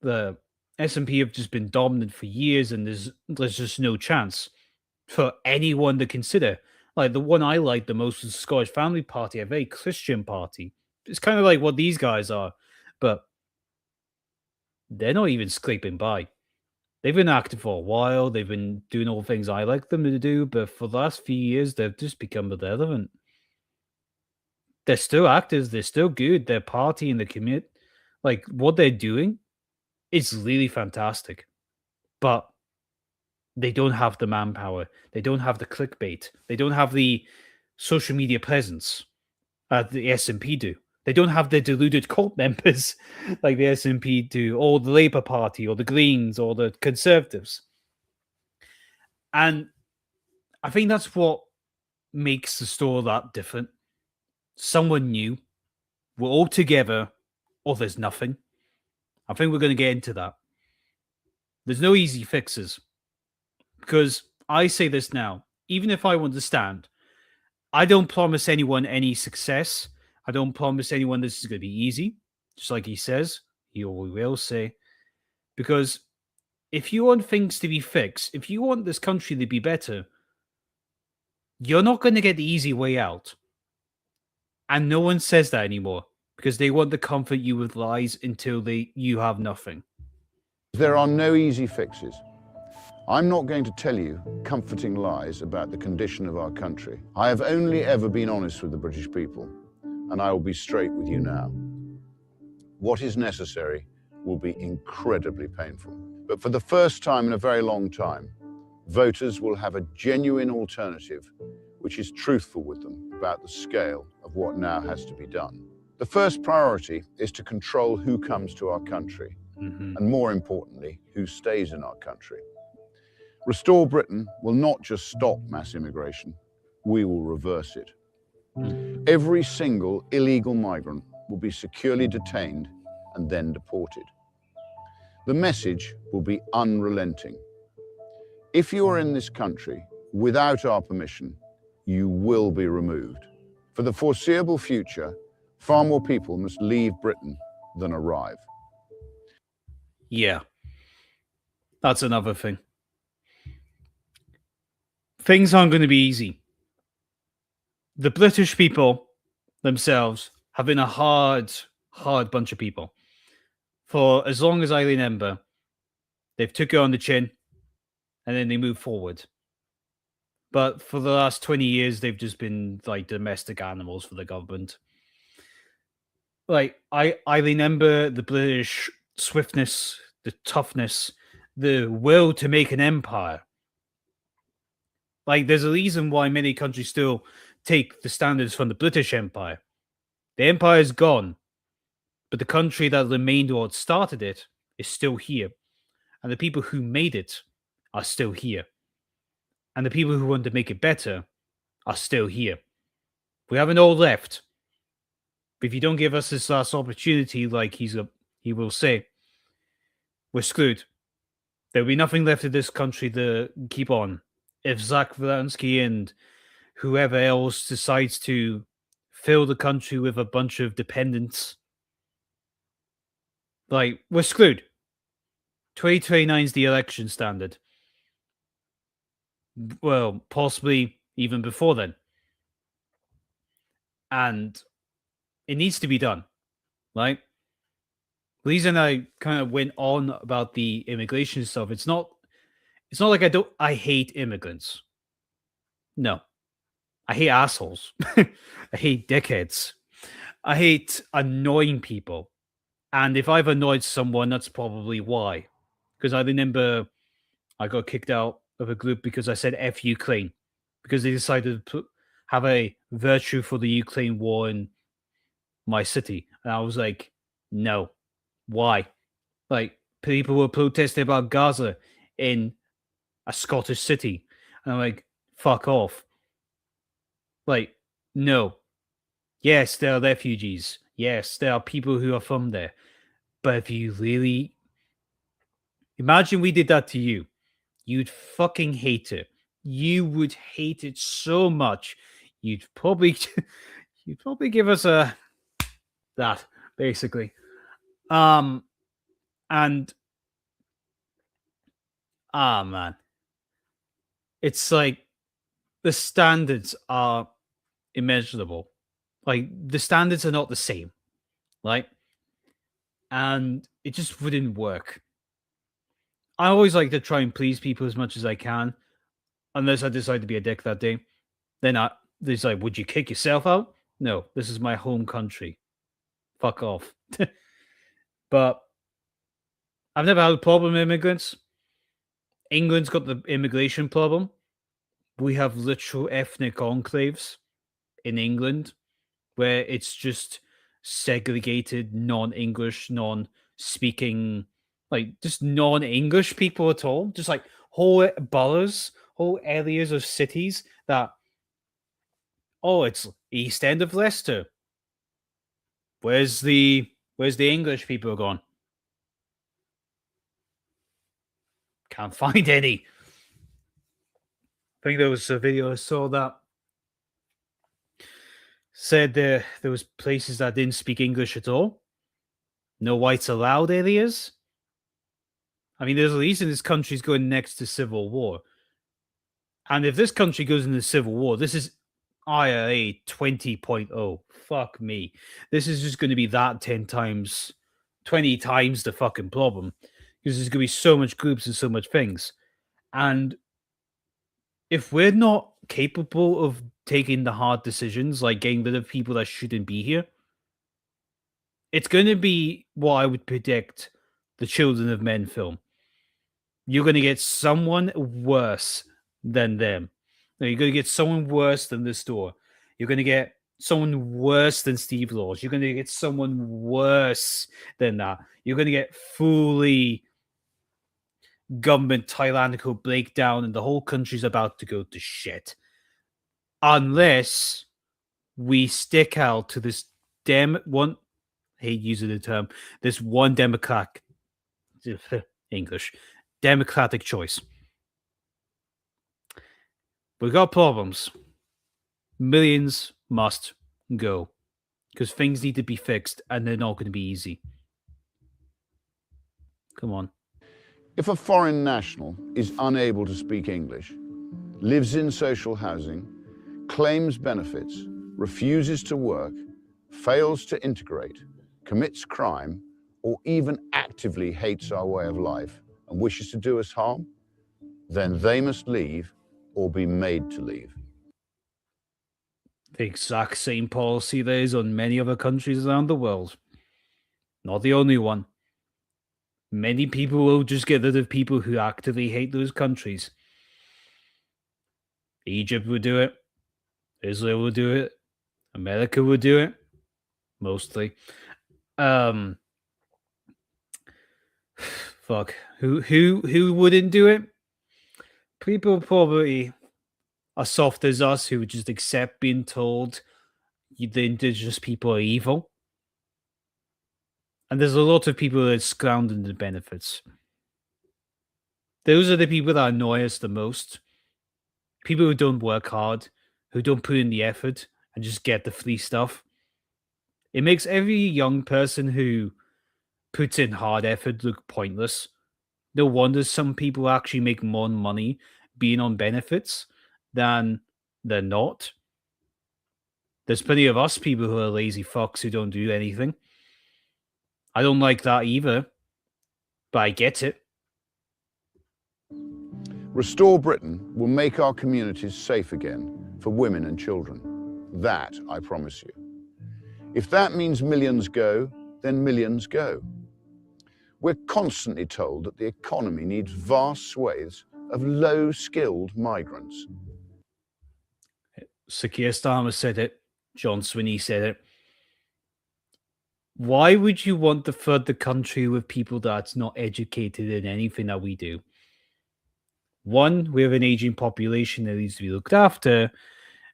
the S&P have just been dominant for years, and there's just no chance for anyone to consider. Like the one I liked the most was the Scottish Family Party, a very Christian party. It's kind of like what these guys are, but they're not even scraping by. They've been active for a while. They've been doing all the things I like them to do, but for the last few years, they've just become irrelevant. They're still actors. They're still good. They're partying the commute. Like what they're doing is really fantastic, but they don't have the manpower. They don't have the clickbait. They don't have the social media presence the SNP do. They don't have the deluded cult members like the SNP do, or the Labour Party, or the Greens, or the Conservatives. And I think that's what makes the store that different. Someone new. We're all together, or there's nothing. I think we're going to get into that. There's no easy fixes. Because I say this now, even if I understand, I don't promise anyone any success. I don't promise anyone this is going to be easy. Just like he says, he will say. Because if you want things to be fixed, if you want this country to be better, you're not going to get the easy way out. And no one says that anymore because they want to comfort you with lies until you have nothing. There are no easy fixes. I'm not going to tell you comforting lies about the condition of our country. I have only ever been honest with the British people, and I will be straight with you now. What is necessary will be incredibly painful. But for the first time in a very long time, voters will have a genuine alternative which is truthful with them about the scale of what now has to be done. The first priority is to control who comes to our country, and more importantly, who stays in our country. Restore Britain will not just stop mass immigration, we will reverse it. Every single illegal migrant will be securely detained and then deported. The message will be unrelenting. If you are in this country without our permission, you will be removed. For the foreseeable future, far more people must leave Britain than arrive. Yeah. That's another thing. Things aren't going to be easy. The British people themselves have been a hard bunch of people. For as long as I remember, they've took it on the chin and then they move forward. But for the last 20 years, they've just been like domestic animals for the government. Like, I remember the British swiftness, the toughness, the will to make an empire. Like, there's a reason why many countries still take the standards from the British Empire. The empire is gone, but the country that remained or started it is still here. And the people who made it are still here. And the people who want to make it better are still here. We haven't all left. But if you don't give us this last opportunity, like he will say, we're screwed. There'll be nothing left of this country to keep on. If Zach Valansky and whoever else decides to fill the country with a bunch of dependents, like, we're screwed. 2029 is the election standard. Well, possibly even before then. And it needs to be done, right? The reason I kind of went on about the immigration stuff, it's not like I hate immigrants. No. I hate assholes. I hate dickheads. I hate annoying people. And if I've annoyed someone, that's probably why. Because I remember I got kicked out of a group because I said F Ukraine. Because they decided to have a virtue for the Ukraine war in my city. And I was like, no. Why? Like, people were protesting about Gaza in a Scottish city. And I'm like, fuck off. Like, no. Yes, there are refugees. Yes, there are people who are from there. But if you really imagine we did that to you, you'd fucking hate it. You would hate it so much. You'd probably give us a that basically. And man. It's like the standards are immeasurable. Like the standards are not the same, right? And it just wouldn't work. I always like to try and please people as much as I can, unless I decide to be a dick that day. Then there's like, would you kick yourself out? No, this is my home country. Fuck off. But I've never had a problem with immigrants. England's got the immigration problem. We have literal ethnic enclaves in England where it's just segregated, non-English, non-speaking, like just non-English people at all. Just like whole boroughs, whole areas of cities that, oh, it's East End of Leicester. Where's the English people gone? Can't find any. I think there was a video I saw that said there was places that didn't speak English at all. No whites allowed areas. I mean, there's a reason this country's going next to civil war. And if this country goes into civil war, this is IRA 20.0. Fuck me. This is just going to be that 10 times, 20 times the fucking problem. Because there's going to be so much groups and so much things. And if we're not capable of taking the hard decisions, like getting rid of people that shouldn't be here, it's going to be what I would predict the Children of Men film. You're going to get someone worse than them. No, you're going to get someone worse than the store. You're going to get someone worse than Steve Laws. You're going to get someone worse than that. You're going to get fully government tyrannical breakdown, and the whole country's about to go to shit. Unless we stick out to this one, I hate using the term, this one Democrat, English, democratic choice. We got problems. Millions must go because things need to be fixed and they're not going to be easy. Come on. If a foreign national is unable to speak English, lives in social housing, claims benefits, refuses to work, fails to integrate, commits crime, or even actively hates our way of life and wishes to do us harm, then they must leave or be made to leave. The exact same policy there is on many other countries around the world. Not the only one. Many people will just get rid of people who actively hate those countries. Egypt would do it. Israel would do it. America would do it. Mostly. Fuck. Who wouldn't do it? People probably are soft as us who would just accept being told the indigenous people are evil. And there's a lot of people that squander the benefits. Those are the people that annoy us the most. People who don't work hard, who don't put in the effort and just get the free stuff. It makes every young person who puts in hard effort look pointless. No wonder some people actually make more money being on benefits than they're not. There's plenty of us people who are lazy fucks who don't do anything. I don't like that either, but I get it. Restore Britain will make our communities safe again for women and children. That I promise you. If that means millions go, then millions go. We're constantly told that the economy needs vast swathes of low-skilled migrants. Sir Keir Starmer said it. John Swinney said it. Why would you want to flood the country with people that's not educated in anything that we do? One, we have an aging population that needs to be looked after.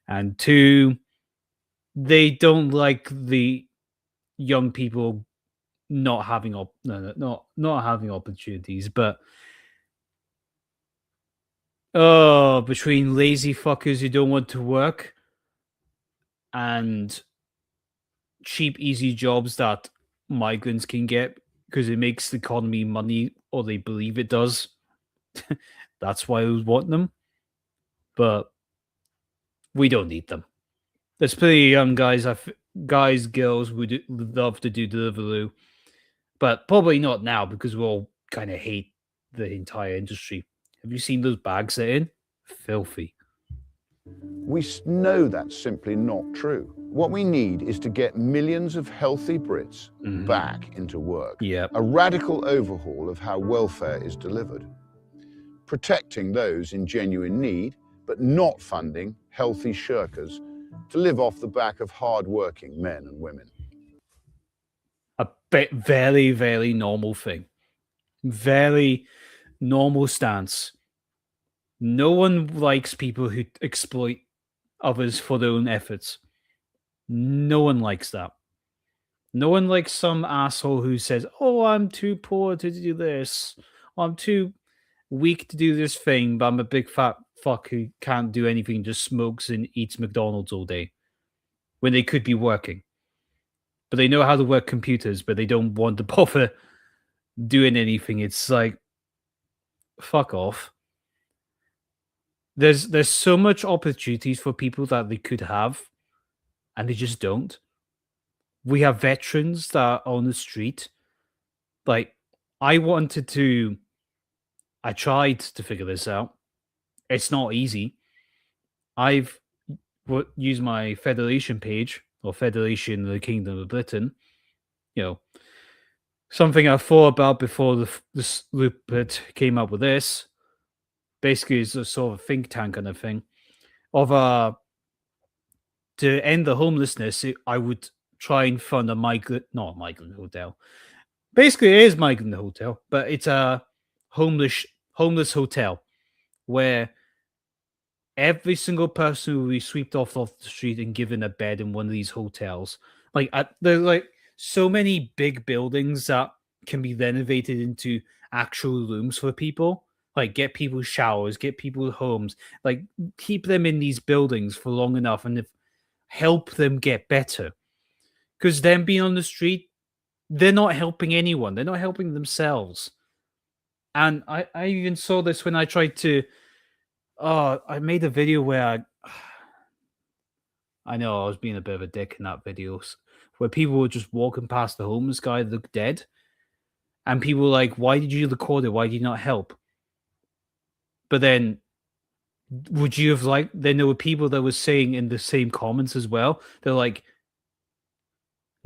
And two, they don't like the young people not having not having opportunities, but between lazy fuckers who don't want to work and cheap, easy jobs that migrants can get because it makes the economy money, or they believe it does. That's why we want them. But we don't need them. There's plenty of young guys, girls would love to do Deliveroo, but probably not now because we all kind of hate the entire industry. Have you seen those bags they're in? Filthy. We know that's simply not true. What we need is to get millions of healthy Brits back into work. Yep. A radical overhaul of how welfare is delivered. Protecting those in genuine need, but not funding healthy shirkers to live off the back of hard-working men and women. A very, very normal thing. Very normal stance. No one likes people who exploit others for their own efforts. No one likes that. No one likes some asshole who says, "Oh, I'm too poor to do this. I'm too weak to do this thing, but I'm a big fat fuck who can't do anything, just smokes and eats McDonald's all day." When they could be working. But they know how to work computers, but they don't want to bother doing anything. It's like, fuck off. There's so much opportunities for people that they could have, and they just don't. We have veterans that are on the street. Like, I tried to figure this out. It's not easy. I've used my Federation page, or Federation of the Kingdom of Britain, something I thought about before the Rupert came up with this. Basically, it's a sort of think tank kind of thing. To end the homelessness, I would try and fund not a migrant hotel. Basically, it is migrant hotel, but it's a homeless hotel where every single person will be swept off the street and given a bed in one of these hotels. There's like so many big buildings that can be renovated into actual rooms for people. Like, get people showers, get people homes, like keep them in these buildings for long enough and help them get better. Because them being on the street, they're not helping anyone. They're not helping themselves. And I even saw this when I tried to. I made a video where I know I was being a bit of a dick in that video, where people were just walking past the homeless guy that looked dead. And people were like, "Why did you record it? Why did you not help?" But then, would you have then there were people that were saying in the same comments as well, they're like,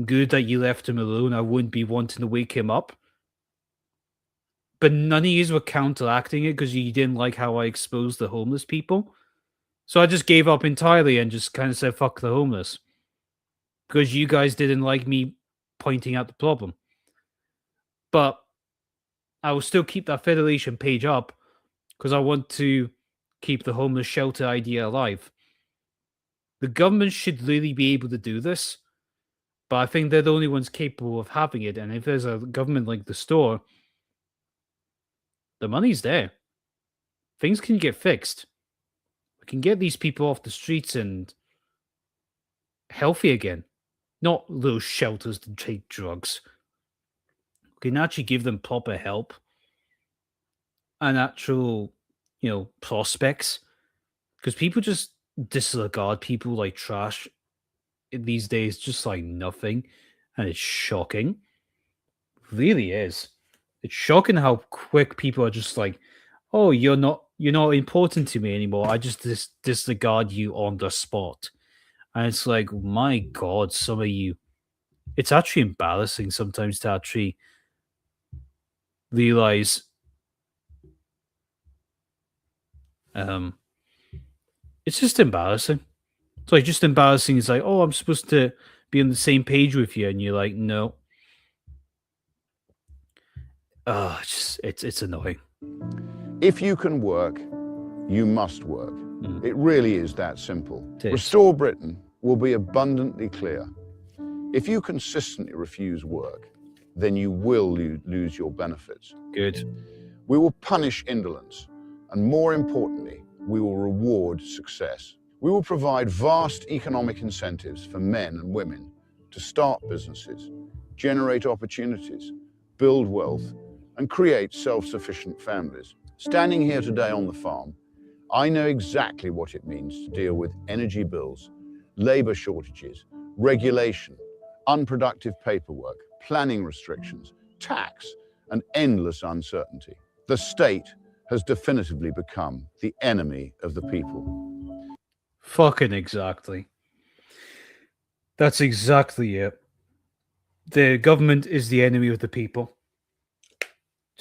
"Good that you left him alone. I wouldn't be wanting to wake him up." But none of you were counteracting it because you didn't like how I exposed the homeless people. So I just gave up entirely and just kind of said, "Fuck the homeless." Because you guys didn't like me pointing out the problem. But I will still keep that Federation page up because I want to keep the homeless shelter idea alive. The government should really be able to do this, but I think they're the only ones capable of having it. And if there's a government like the store, the money's there. Things can get fixed. We can get these people off the streets and healthy again. Not little shelters to take drugs. We can actually give them proper help and actual, prospects. Because people just disregard people like trash these days, just like nothing. And it's shocking. It really is. It's shocking how quick people are just like, "Oh, you're not important to me anymore. I just disregard you on the spot." And it's like, my God, some of you. It's actually embarrassing sometimes to actually realize it's just embarrassing. It's like just embarrassing. It's like, "Oh, I'm supposed to be on the same page with you," and you're like, "No." It's annoying. If you can work, you must work. It really is that simple. It is. Restore Britain will be abundantly clear. If you consistently refuse work, then you will lose your benefits. Good. We will punish indolence, and more importantly, we will reward success. We will provide vast economic incentives for men and women to start businesses, generate opportunities, build wealth, and create self-sufficient families. Standing here today on the farm, I know exactly what it means to deal with energy bills, labour shortages, regulation, unproductive paperwork, planning restrictions, tax, and endless uncertainty. The state has definitively become the enemy of the people. Fucking exactly. That's exactly it. The government is the enemy of the people.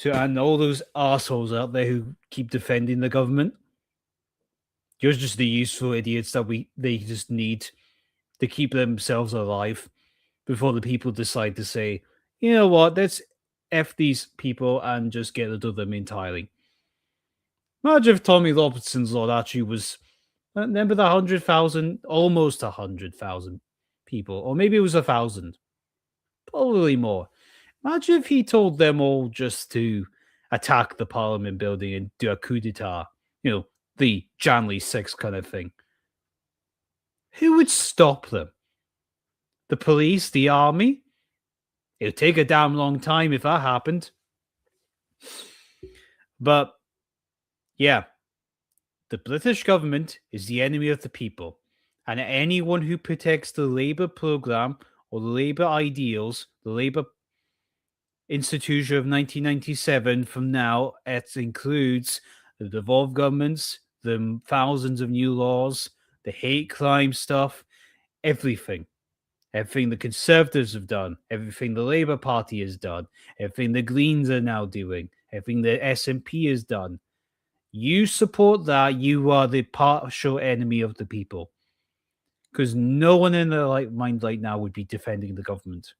And all those assholes out there who keep defending the government, you're just the useful idiots that they just need to keep themselves alive before the people decide to say, you know what, let's F these people and just get rid of them entirely. Imagine if Tommy Robinson's Lord actually was, remember the 100,000, almost 100,000 people, or maybe it was 1,000, probably more. Imagine if he told them all just to attack the Parliament building and do a coup d'etat, the January 6th kind of thing. Who would stop them? The police, the army? It would take a damn long time if that happened. But yeah, the British government is the enemy of the people, and anyone who protects the Labour programme or the Labour ideals, the Labour Institution of 1997 from now, it includes the devolved governments, the thousands of new laws, the hate crime stuff, everything. Everything the Conservatives have done, everything the Labour Party has done, everything the Greens are now doing, everything the SNP has done. You support that, you are the partial enemy of the people. Because no one in their right mind right now would be defending the government.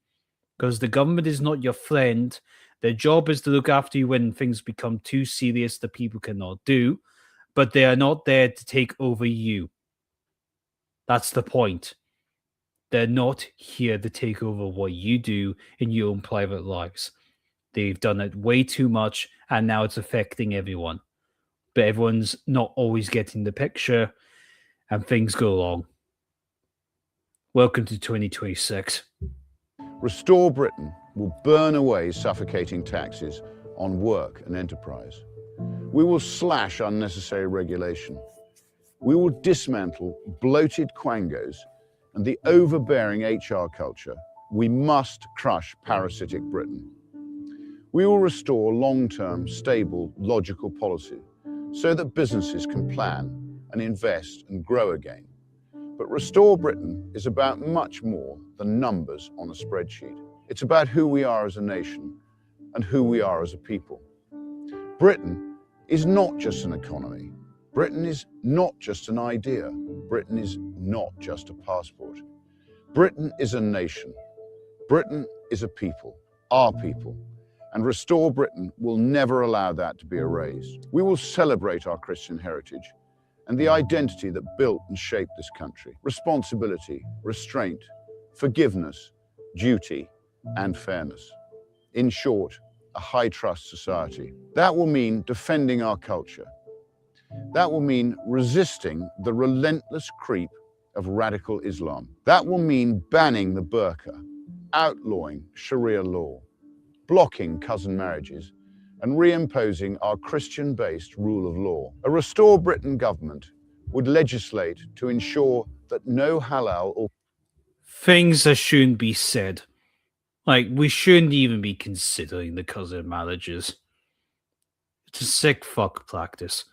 Because the government is not your friend. Their job is to look after you when things become too serious that people cannot do, but they are not there to take over you. That's the point. They're not here to take over what you do in your own private lives. They've done it way too much, and now it's affecting everyone. But everyone's not always getting the picture, and things go wrong. Welcome to 2026. Restore Britain will burn away suffocating taxes on work and enterprise. We will slash unnecessary regulation. We will dismantle bloated quangos and the overbearing HR culture. We must crush parasitic Britain. We will restore long-term, stable, logical policy so that businesses can plan and invest and grow again. But Restore Britain is about much more than numbers on a spreadsheet. It's about who we are as a nation and who we are as a people. Britain is not just an economy. Britain is not just an idea. Britain is not just a passport. Britain is a nation. Britain is a people, our people. And Restore Britain will never allow that to be erased. We will celebrate our Christian heritage and the identity that built and shaped this country. Responsibility, restraint, forgiveness, duty, and fairness. In short, a high-trust society. That will mean defending our culture. That will mean resisting the relentless creep of radical Islam. That will mean banning the burqa, outlawing Sharia law, blocking cousin marriages, and reimposing our Christian-based rule of law. A Restore Britain government would legislate to ensure that no halal or things that shouldn't be said. Like, we shouldn't even be considering the cousin marriages. It's a sick fuck practice.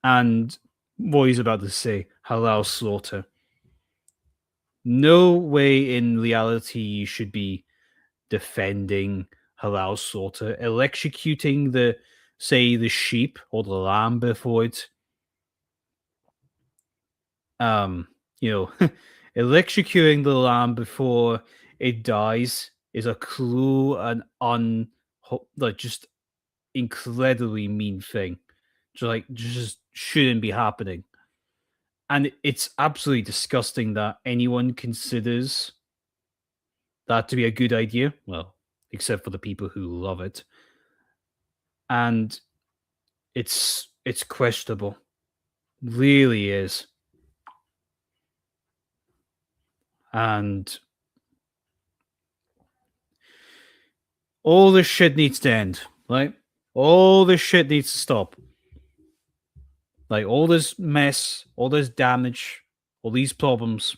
And what he's about to say, halal slaughter. No way in reality you should be defending halal slaughter, electrocuting the sheep or the lamb before it. Electrocuting the lamb before it dies is a cruel and just incredibly mean thing. Just shouldn't be happening. And it's absolutely disgusting that anyone considers that to be a good idea. Well, except for the people who love it. And it's questionable. Really is. And all this shit needs to end, right? All this shit needs to stop. Like, all this mess, all this damage, all these problems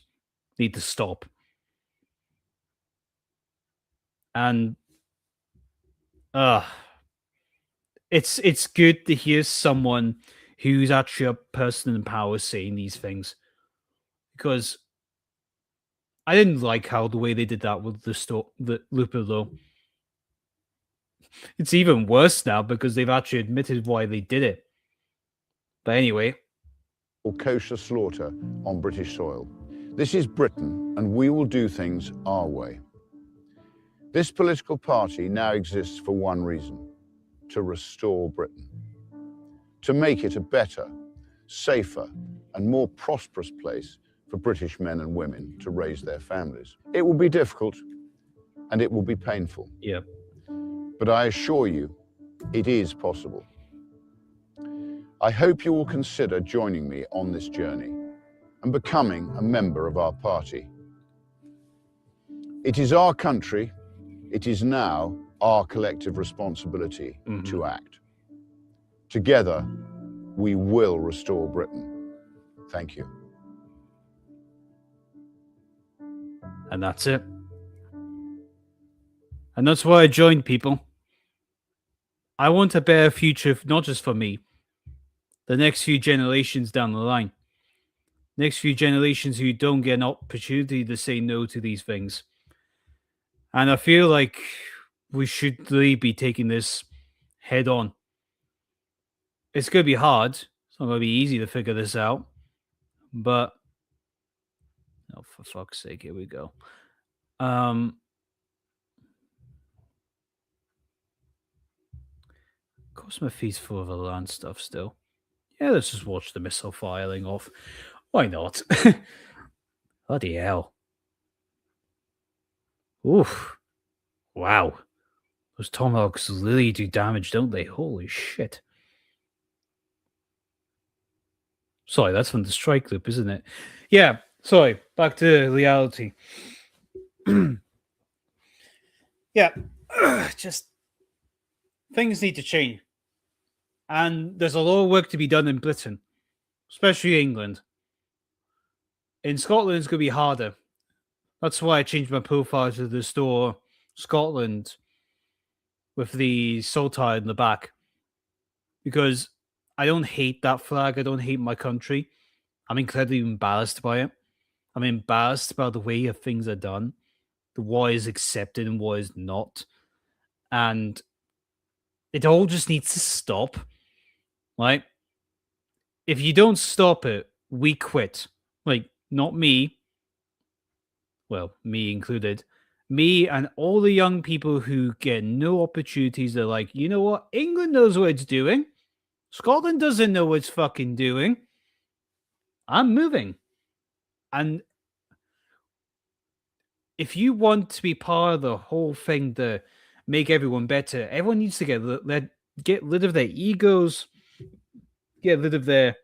need to stop. And it's good to hear someone who's actually a person in power saying these things, because I didn't like how the way they did that with the Looper though. It's even worse now because they've actually admitted why they did it. But anyway, or kosher slaughter on British soil. This is Britain, and we will do things our way. This political party now exists for one reason: to restore Britain, to make it a better, safer, and more prosperous place for British men and women to raise their families. It will be difficult, and it will be painful. yeah. But I assure you, it is possible. I hope you will consider joining me on this journey and becoming a member of our party. It is our country. It is now our collective responsibility to act. Together, we will restore Britain. Thank you. And that's it. And that's why I joined, people. I want a better future, not just for me, the next few generations down the line. Next few generations who don't get an opportunity to say no to these things. And I feel like we should really be taking this head on. It's going to be hard. It's not going to be easy to figure this out. But, oh, for fuck's sake, here we go. Of course, my feed's full of Iran stuff still. Yeah, let's just watch the missile firing off. Why not? Bloody hell. Oof. Wow. Those tomahawks really do damage, don't they? Holy shit. Sorry, that's from the strike loop, isn't it? Yeah, sorry. Back to reality. Yeah. Just things need to change. And there's a lot of work to be done in Britain, especially England. In Scotland, it's going to be harder. That's why I changed my profile to the store Scotland with the saltire in the back. Because I don't hate that flag. I don't hate my country. I'm incredibly embarrassed by it. I'm embarrassed by the way things are done, the what is accepted and what is not. And it all just needs to stop. Like, if you don't stop it, we quit. Like, not me. Well, me included. Me and all the young people who get no opportunities. They're like, you know what? England knows what it's doing. Scotland doesn't know what it's fucking doing. I'm moving. And if you want to be part of the whole thing to make everyone better, everyone needs to get rid of their egos, get rid of their...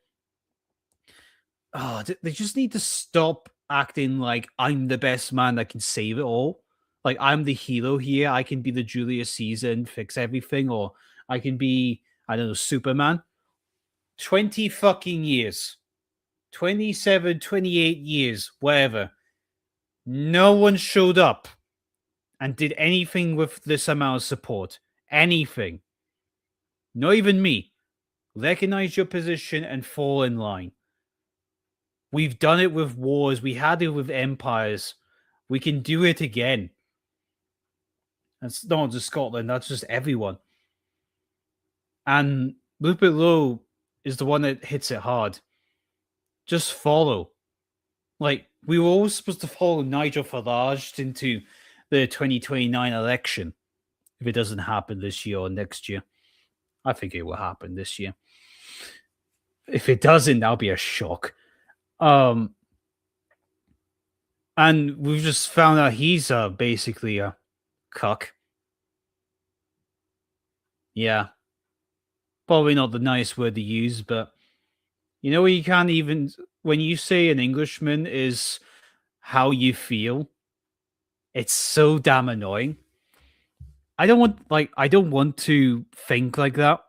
they just need to stop acting like I'm the best man that can save it all. Like, I'm the hero here. I can be the Julius Caesar and fix everything. Or I can be, I don't know, Superman. 20 fucking years. 27, 28 years, whatever. No one showed up and did anything with this amount of support. Anything. Not even me. Recognize your position and fall in line. We've done it with wars. We had it with empires. We can do it again. That's not just Scotland. That's just everyone. And Rupert Lowe is the one that hits it hard. Just follow. Like, we were always supposed to follow Nigel Farage into the 2029 election. If it doesn't happen this year or next year. I think it will happen this year. If it doesn't, that'll be a shock. And we've just found out he's basically a cuck. Yeah. Probably not the nice word to use, but you know, you can't even, when you say an Englishman is how you feel, it's so damn annoying. I don't want to think like that,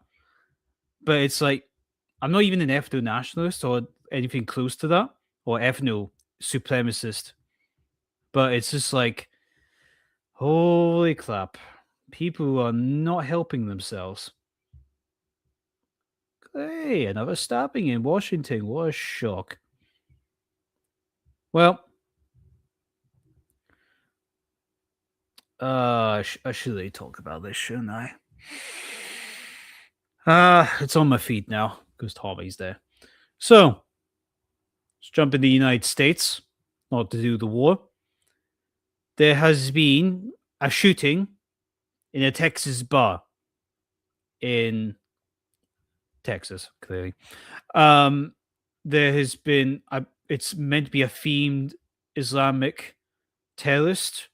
but it's like, I'm not even an ethno-nationalist or anything close to that, or ethno-supremacist. But it's just like, holy crap. People are not helping themselves. Hey, another stabbing in Washington. What a shock. Well, I should really talk about this, shouldn't I? It's on my feed now because Tommy's there. So, let's jump in the United States, not to do the war. There has been a shooting in a Texas bar in Texas, clearly. There has been, it's meant to be a themed Islamic terrorist,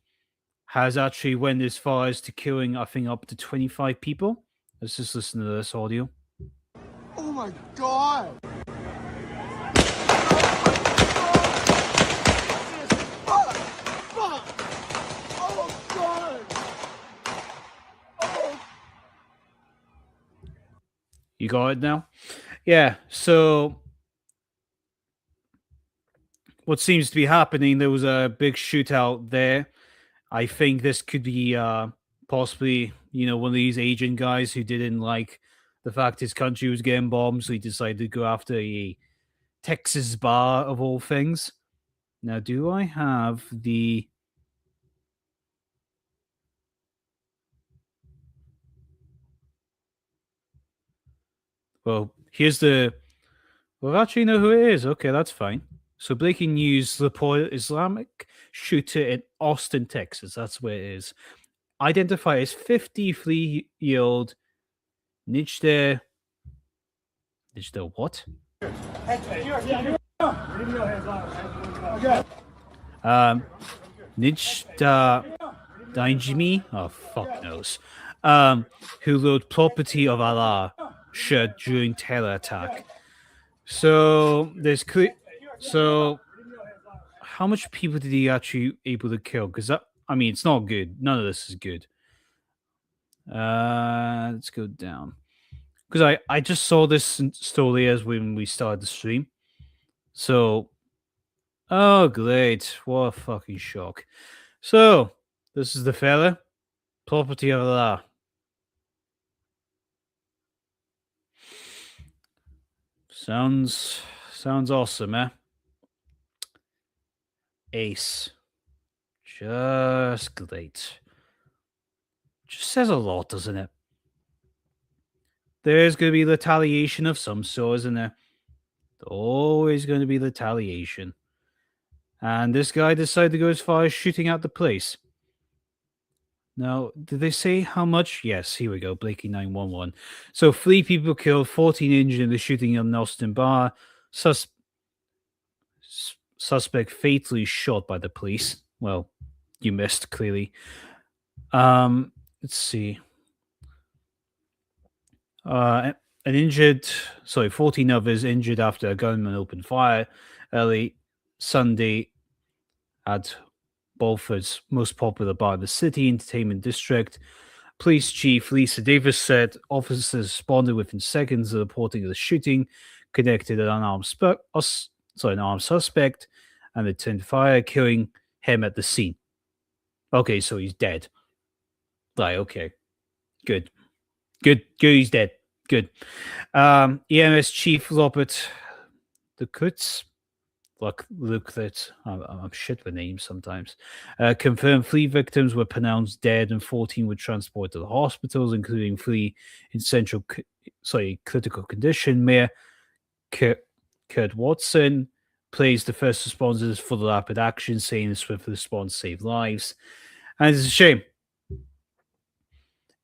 has actually went as far as to killing, I think, up to 25 people. Let's just listen to this audio. Oh my God! Oh God! Oh. You got it now? Yeah, so what seems to be happening, there was a big shootout there. I think this could be possibly, one of these Asian guys who didn't like the fact his country was getting bombed, so he decided to go after a Texas bar of all things. Now, do I have the... Well, here's the... Well, actually know who it is. Okay, that's fine. So, breaking news, reported Islamic shooter in Austin, Texas. That's where it is. Identified as 53-year-old Nijder what? Nijda Dainjimi? Oh, fuck knows. Who wrote Property of Allah shirt during terror attack. So, so how much people did he actually able to kill? Because it's not good. None of this is good. Let's go down. Because I just saw this story as when we started the stream. So, oh great. What a fucking shock. So, this is the fella. Property of Allah. Sounds awesome, eh? Ace. Just great. Just says a lot, doesn't it? There's going to be retaliation of some sort, isn't there? Always going to be retaliation. And this guy decided to go as far as shooting out the place. Now, did they say how much? Yes, here we go. Blakey 911. So 3 people killed, 14 injured in the shooting in Austin bar. Suspect fatally shot by the police. Well, you missed, clearly. Let's see. 14 others injured after a gunman opened fire early Sunday at Bolford's most popular bar in the city entertainment district. Police Chief Lisa Davis said officers responded within seconds of reporting of the shooting, connected an unarmed suspect, and returned fire, killing him at the scene. Okay, so he's dead. Right, okay. Good, he's dead. Good. EMS Chief Robert Lukutz, I'm shit with names sometimes, confirmed 3 victims were pronounced dead and 14 were transported to the hospitals, including 3 in critical condition. Mayor Kurt Watson praised the first responders for the rapid action, saying the swift response saved lives. And it's a shame.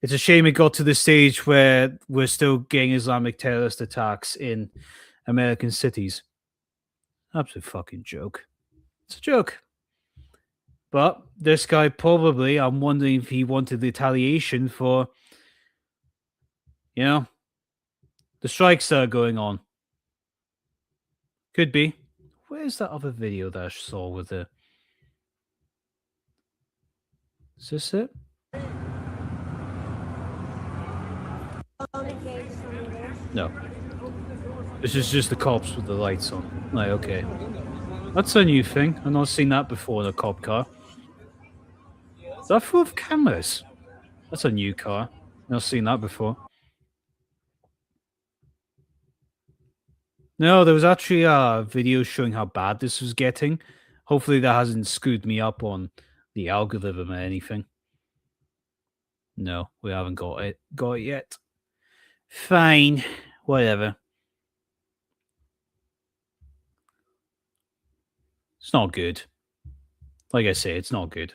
It's a shame it got to the stage where we're still getting Islamic terrorist attacks in American cities. Absolute fucking joke. It's a joke. But this guy probably, I'm wondering if he wanted retaliation for, the strikes that are going on. Could be. Where's that other video that I saw with the... Is this it? No. This is just the cops with the lights on. Like, okay. That's a new thing. I've not seen that before in a cop car. Is that full of cameras? That's a new car. Never seen that before. No, there was actually a video showing how bad this was getting. Hopefully that hasn't screwed me up on the algorithm or anything. No, we haven't got it yet. Fine. Whatever. It's not good. Like I say, it's not good.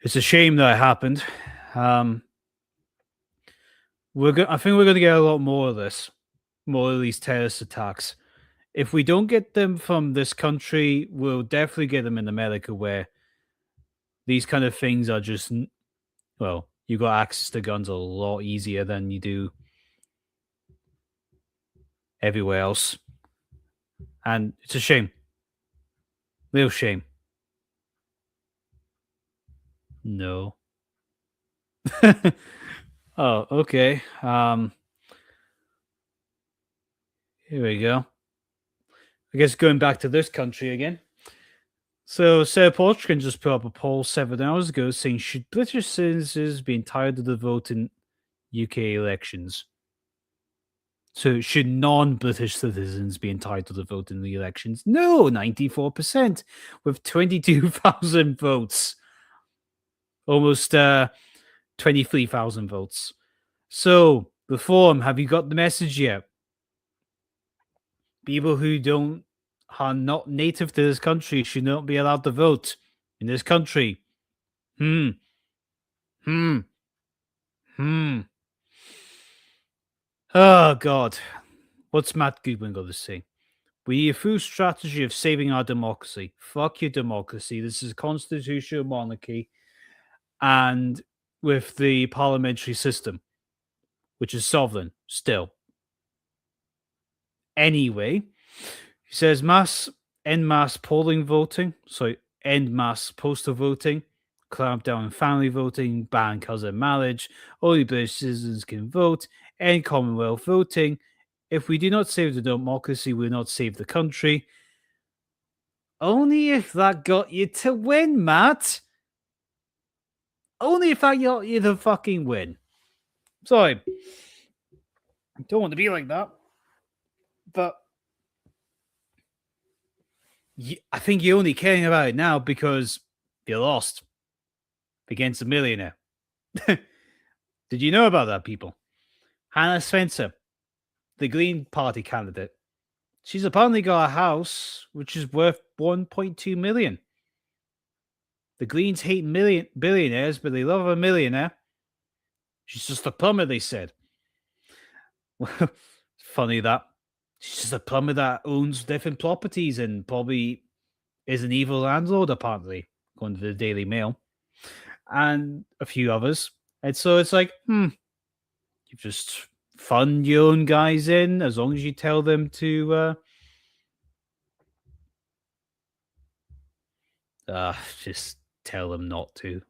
It's a shame that it happened. I think we're gonna get a lot more of this. More of these terrorist attacks. If we don't get them from this country, we'll definitely get them in America, where these kind of things are just, well, you got access to guns a lot easier than you do everywhere else. And it's a shame. Real shame. No. Oh, okay. Here we go. I guess going back to this country again. So Sarah Portugal just put up a poll 7 hours ago saying, should British citizens be entitled to vote in UK elections? So should non-British citizens be entitled to vote in the elections? No, 94% with 22,000 votes. Almost 23,000 votes. So, Reform, have you got the message yet? People who are not native to this country should not be allowed to vote in this country. Hmm. Oh, God. What's Matt Goodwin got to say? We need a full strategy of saving our democracy. Fuck your democracy. This is a constitutional monarchy and with the parliamentary system, which is sovereign still. Anyway, he says end mass polling voting, end mass postal voting, clamp down on family voting, ban cousin marriage, only British citizens can vote, end Commonwealth voting. If we do not save the democracy, we will not save the country. Only if that got you to win, Matt. Only if that got you to fucking win. Sorry. I don't want to be like that. But I think you're only caring about it now because you lost against a millionaire. Did you know about that, people? Hannah Spencer, the Green Party candidate. She's apparently got a house which is worth 1.2 million. The Greens hate billionaires, but they love a millionaire. She's just a plumber, they said. Funny that. She's just a plumber that owns different properties and probably is an evil landlord, apparently, according to the Daily Mail. And a few others. And so it's like, you just fund your own guys in as long as you tell them to just tell them not to.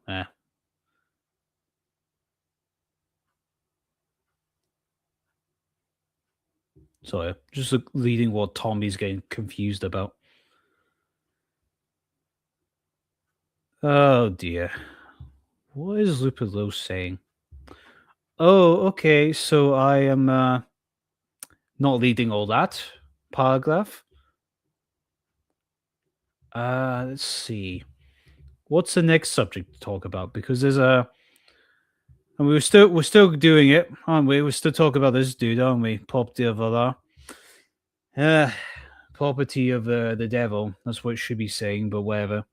Sorry, just reading what Tommy's getting confused about. Oh dear. What is Lupilo saying? Oh, okay. So I am not reading all that paragraph. Let's see. What's the next subject to talk about? Because there's and we're still doing it, aren't we? We're still talking about this dude, aren't we? Property of Allah. Property of the devil. That's what it should be saying, but whatever.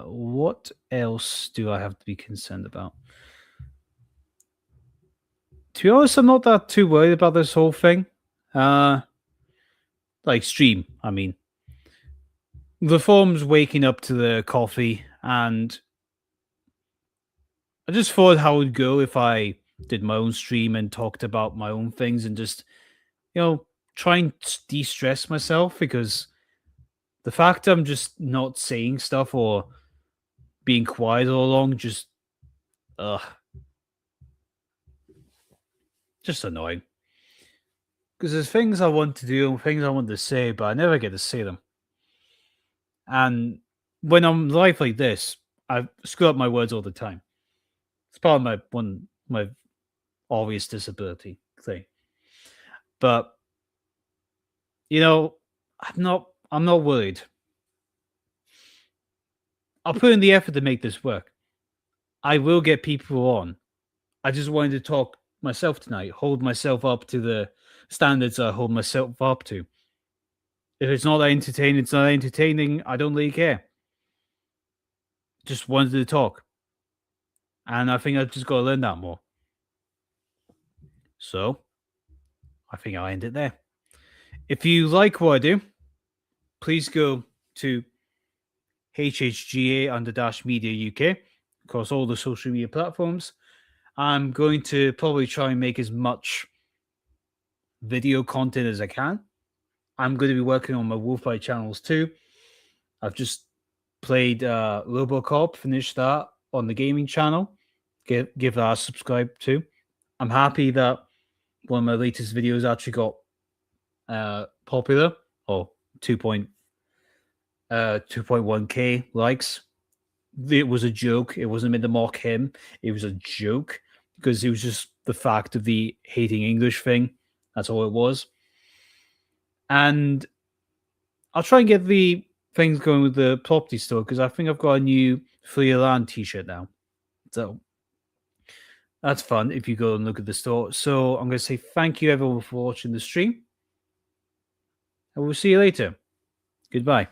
What else do I have to be concerned about? To be honest, I'm not that too worried about this whole thing. Like stream, I mean. The form's waking up to the coffee, and I just thought how it would go if I did my own stream and talked about my own things and just, try and de-stress myself, because the fact I'm just not saying stuff or being quiet all along just annoying. Because there's things I want to do and things I want to say, but I never get to say them. And when I'm live like this, I screw up my words all the time. It's part of my obvious disability thing. But I'm not worried. I'll put in the effort to make this work. I will get people on. I just wanted to talk myself tonight, hold myself up to the standards I hold myself up to. If it's not entertaining, it's not entertaining. I don't really care. Just wanted to talk. And I think I've just got to learn that more. So, I think I'll end it there. If you like what I do, please go to HHGA_Media UK across all the social media platforms. I'm going to probably try and make as much video content as I can. I'm going to be working on my Wolfbite channels too. I've just played Robocop, finished that on the gaming channel. Give that a subscribe to. I'm happy that one of my latest videos actually got popular, or 2.1k likes. It was a joke. It wasn't meant to mock him. It was a joke because it was just the fact of the hating English thing. That's all it was. And I'll try and get the things going with the property store because I think I've got a new Free Land t-shirt now. So that's fun if you go and look at the store. So I'm going to say thank you everyone for watching the stream. And we'll see you later. Goodbye.